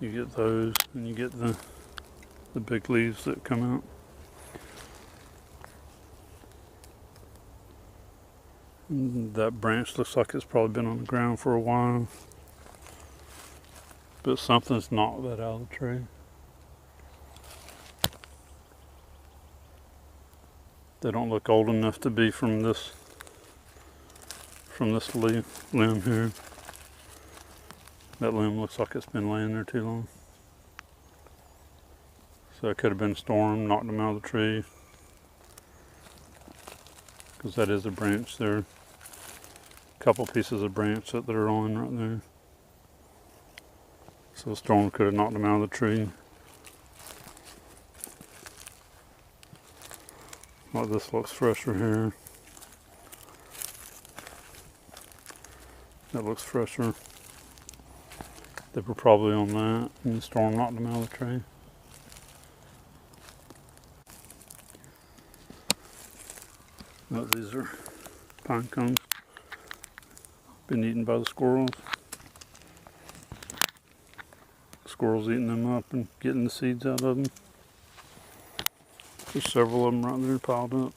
You get those, and you get the big leaves that come out. And that branch looks like it's probably been on the ground for a while. But something's knocked that out of the tree. They don't look old enough to be from this limb here. That limb looks like it's been laying there too long. So it could have been a storm, knocked them out of the tree. Because that is a branch there. A couple pieces of branch that they're on right there. So a storm could have knocked them out of the tree. Like this looks fresher here. That looks fresher. They were probably on that, and the storm knocked them out of the tree. But these are pine cones. Been eaten by the squirrels. Squirrels eating them up and getting the seeds out of them. There's several of them right there piled up.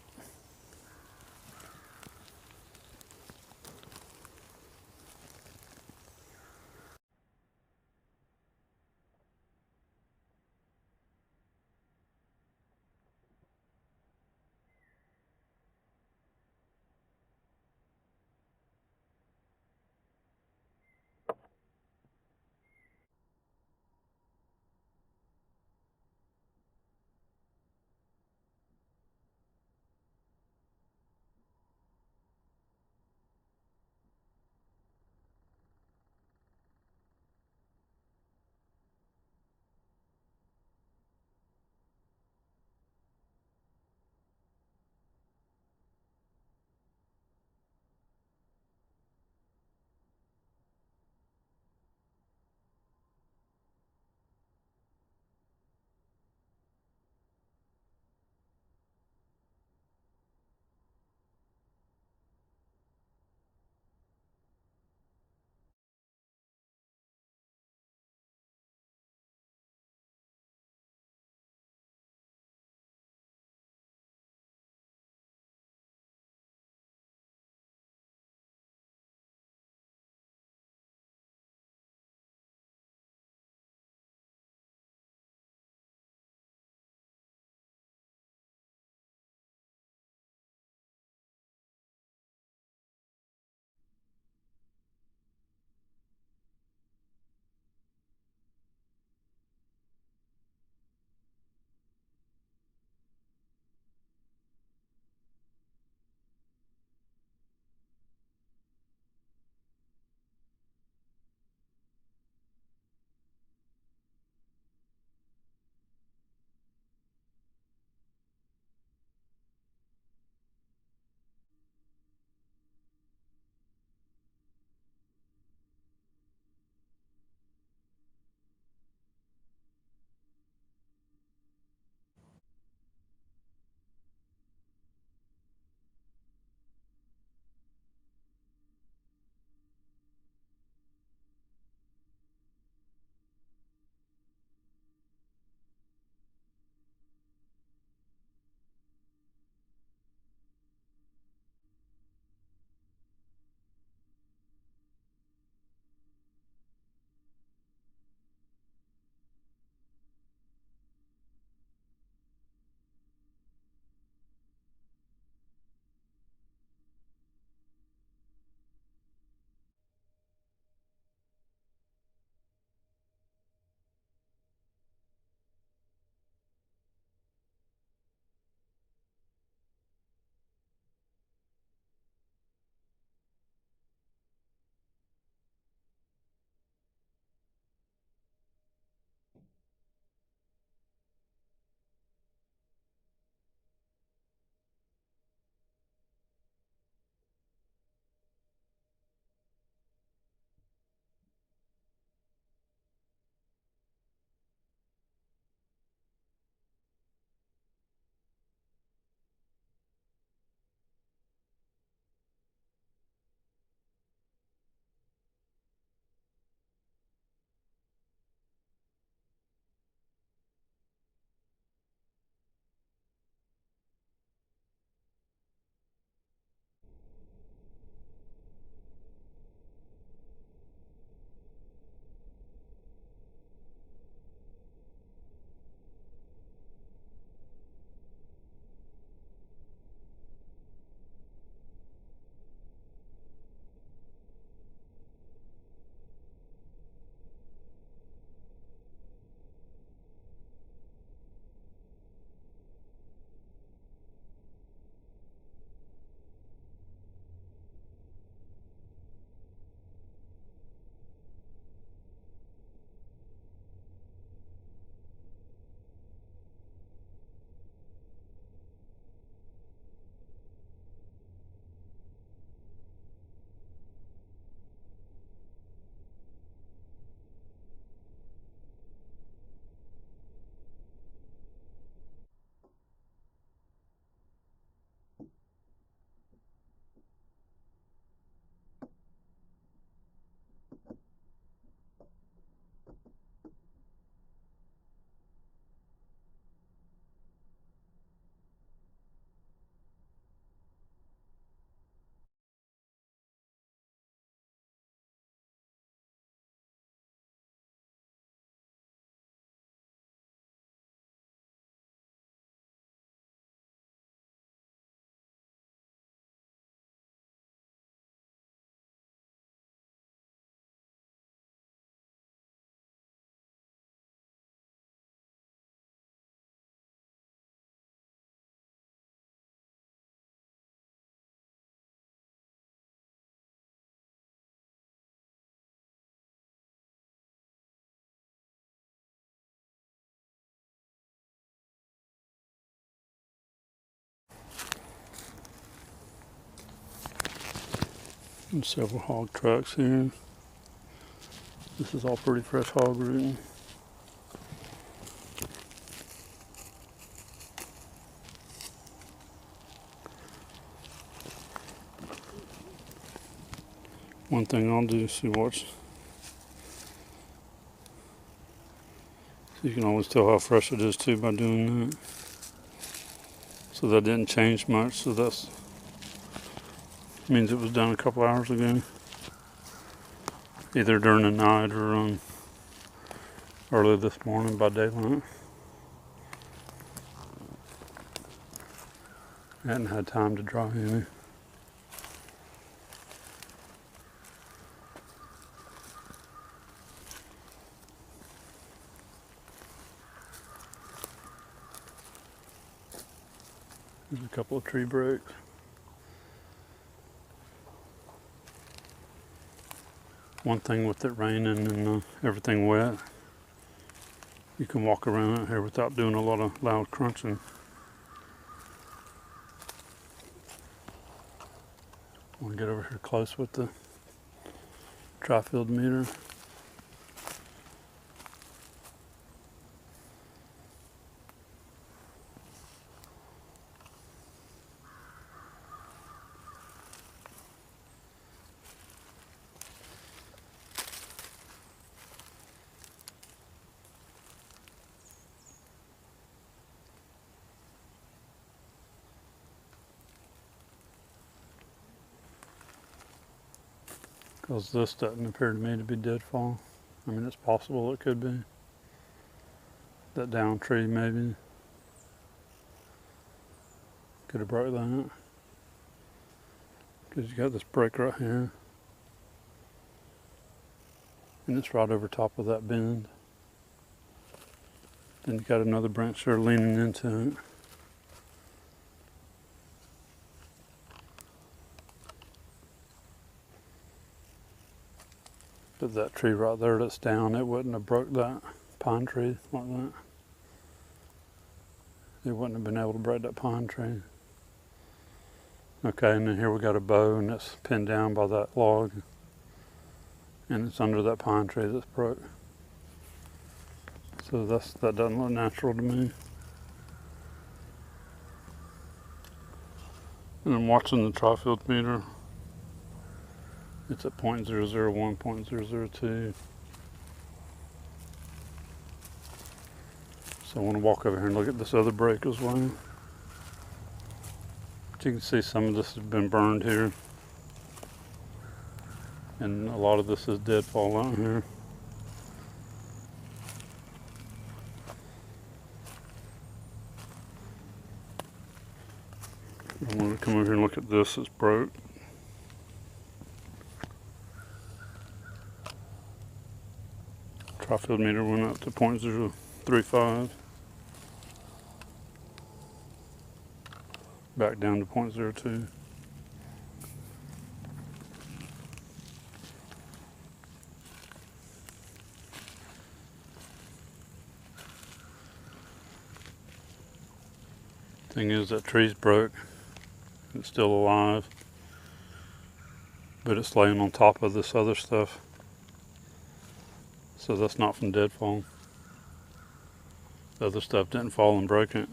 And several hog trucks here. This is all pretty fresh hog rooting. One thing I'll do is watch. You can always tell how fresh it is too by doing that. So that didn't change much, so that's means it was done a couple hours ago. Either during the night or early this morning by daylight. I hadn't had time to dry any. There's a couple of tree breaks. One thing with it raining and everything wet, you can walk around out here without doing a lot of loud crunching. I'm gonna get over here close with the tri-field meter. Because this doesn't appear to me to be deadfall. I mean, it's possible it could be. That down tree maybe. Could have broke that. Because you got this break right here. And it's right over top of that bend. Then you got another branch there leaning into it. But that tree right there that's down, it wouldn't have broke that pine tree like that. It wouldn't have been able to break that pine tree. Okay, and then here we got a bow and it's pinned down by that log. And it's under that pine tree that's broke. So that doesn't look natural to me. And I'm watching the tri-field meter. It's at 0.001, 0.002. So I want to walk over here and look at this other break as well. But you can see some of this has been burned here. And a lot of this is deadfall out here. I want to come over here and look at this that's broke. Tri-field meter went up to 0.035. Back down to 0.02. Thing is, that tree's broke. It's still alive, but it's laying on top of this other stuff. So that's not from deadfall. The other stuff didn't fall and break it.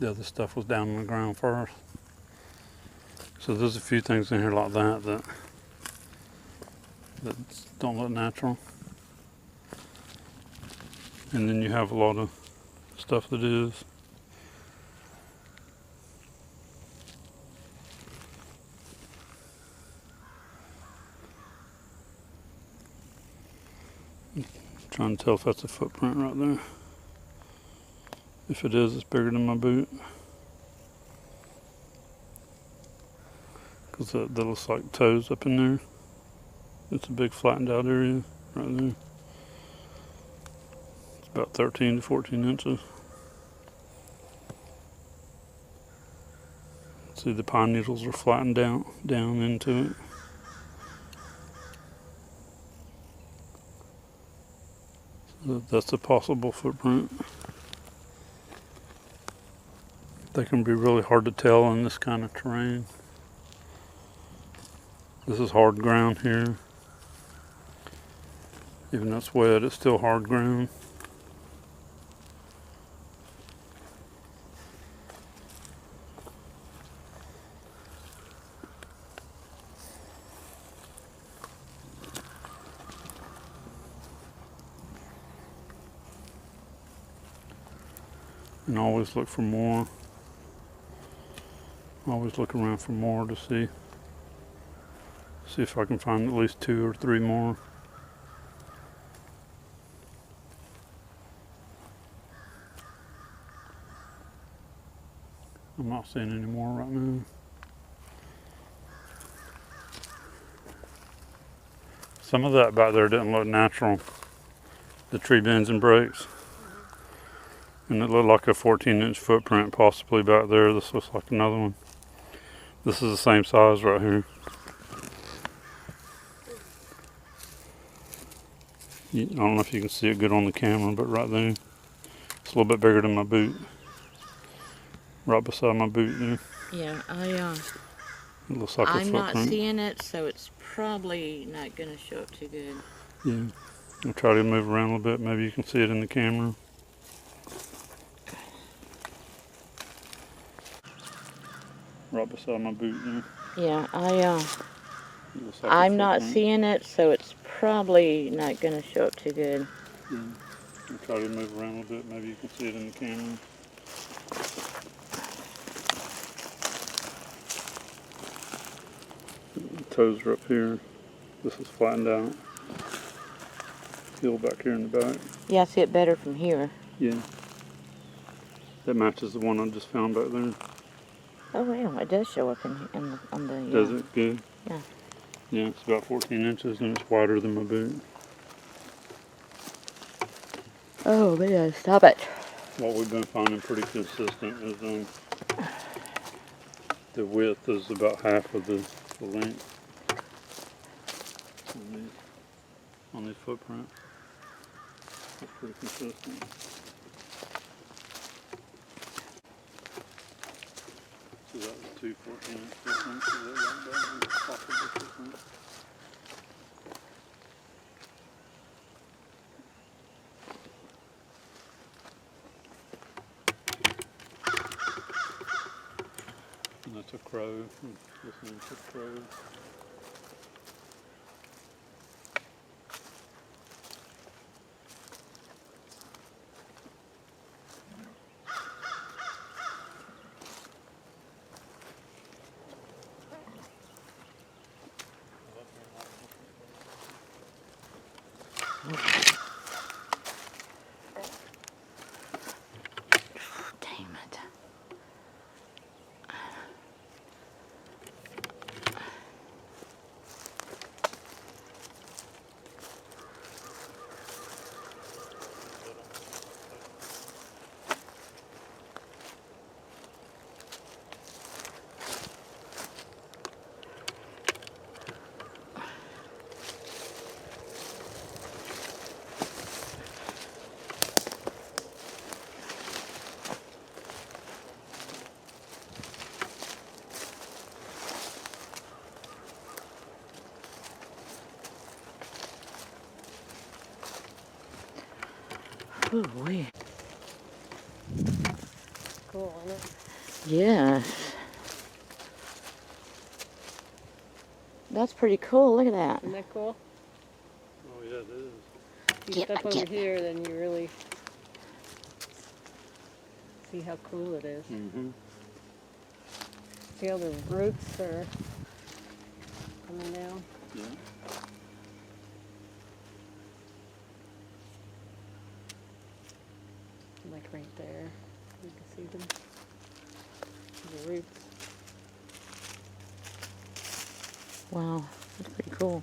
The other stuff was down on the ground first. So there's a few things in here like that don't look natural. And then you have a lot of stuff that is. Trying to tell if that's a footprint right there. If it is, it's bigger than my boot. Because that looks like toes up in there. It's a big flattened out area right there. It's about 13 to 14 inches. See, the pine needles are flattened down into it. That's a possible footprint. They can be really hard to tell in this kind of terrain. This is hard ground here. Even though it's wet, it's still hard ground. And always look for more. Always look around for more to see if I can find at least 2 or 3 more. I'm not seeing any more right now. Some of that back there didn't look natural. The tree bends and breaks. And it looked like a 14-inch footprint possibly back there. This looks like another one. This is the same size right here. I don't know if you can see it good on the camera, but right there. It's a little bit bigger than my boot. Right beside my boot there. Yeah, It looks like a I'm footprint. not seeing it, so it's probably not going to show up too good. Yeah. I'll try to move around a little bit. Maybe you can see it in the camera. Right beside my boot there. Yeah, It looks like a I'm not footprint. seeing it, so it's probably not going to show up too good. Yeah. I'll try to move around a little bit. Maybe you can see it in the camera. The toes are up here. This is flattened out. Heel back here in the back. Yeah, I see it better from here. Yeah. That matches the one I just found back there. Oh, wow, it does show up on the Does it? Good. Yeah. Yeah, it's about 14 inches and it's wider than my boot. Oh, man, stop it. What we've been finding pretty consistent is the width is about half of the length on these footprints. That's pretty consistent. So that was 2 14-inch footprints. Is that right back there? Possible footprint. And that's a crow. This one's a crow. Damn it. Ooh, wee. Cool, isn't it? Yes. That's pretty cool. Look at that. Isn't that cool? Oh yeah, it is. If you Get- step over get- here, then you really see how cool it is. Mm-hmm. See how the roots are coming down? Yeah. Like right there. You can see them. The roots. Wow, that's pretty cool.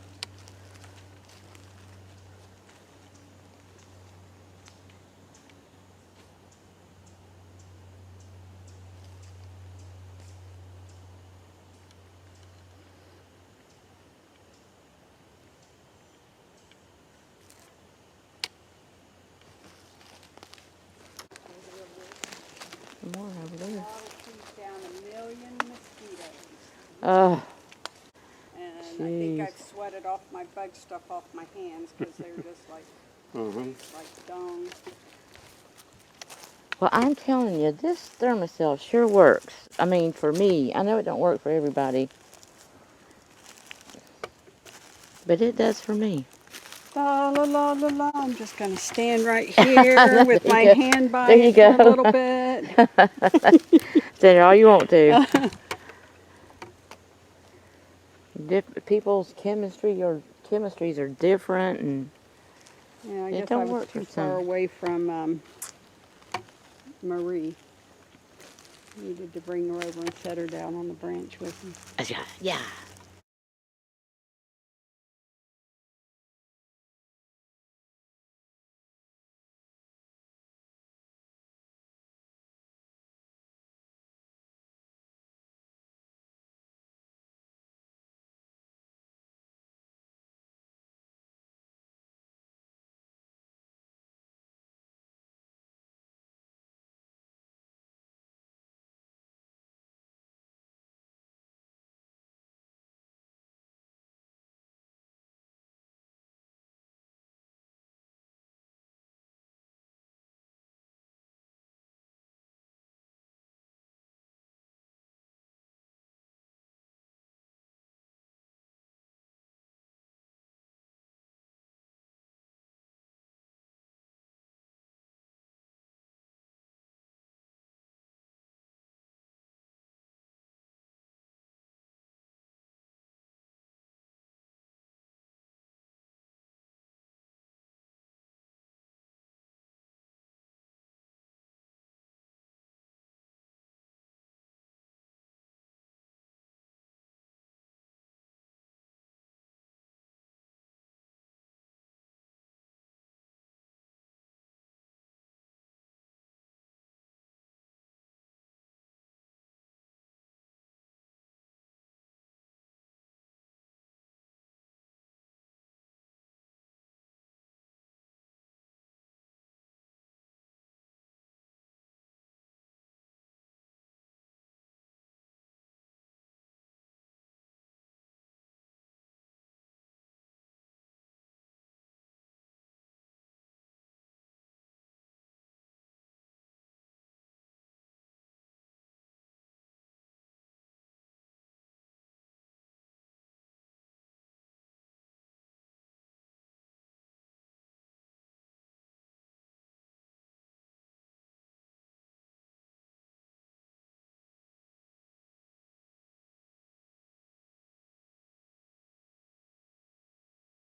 More over there. Down 1 million mosquitoes. Oh, And I off my bug stuff off my hands because they're just like Mm-hmm. like dung. Well, I'm telling you, this thermocell sure works. I mean, for me. I know it don't work for everybody. But it does for me. La la la la la. I'm just gonna stand right here with There my you go. hand by There you it for a go. little bit. Say it all you want to. People's chemistries are different, and Yeah, I it guess I don't was work too for far some. away from Marie. Needed to bring her over and set her down on the branch with me. Yeah.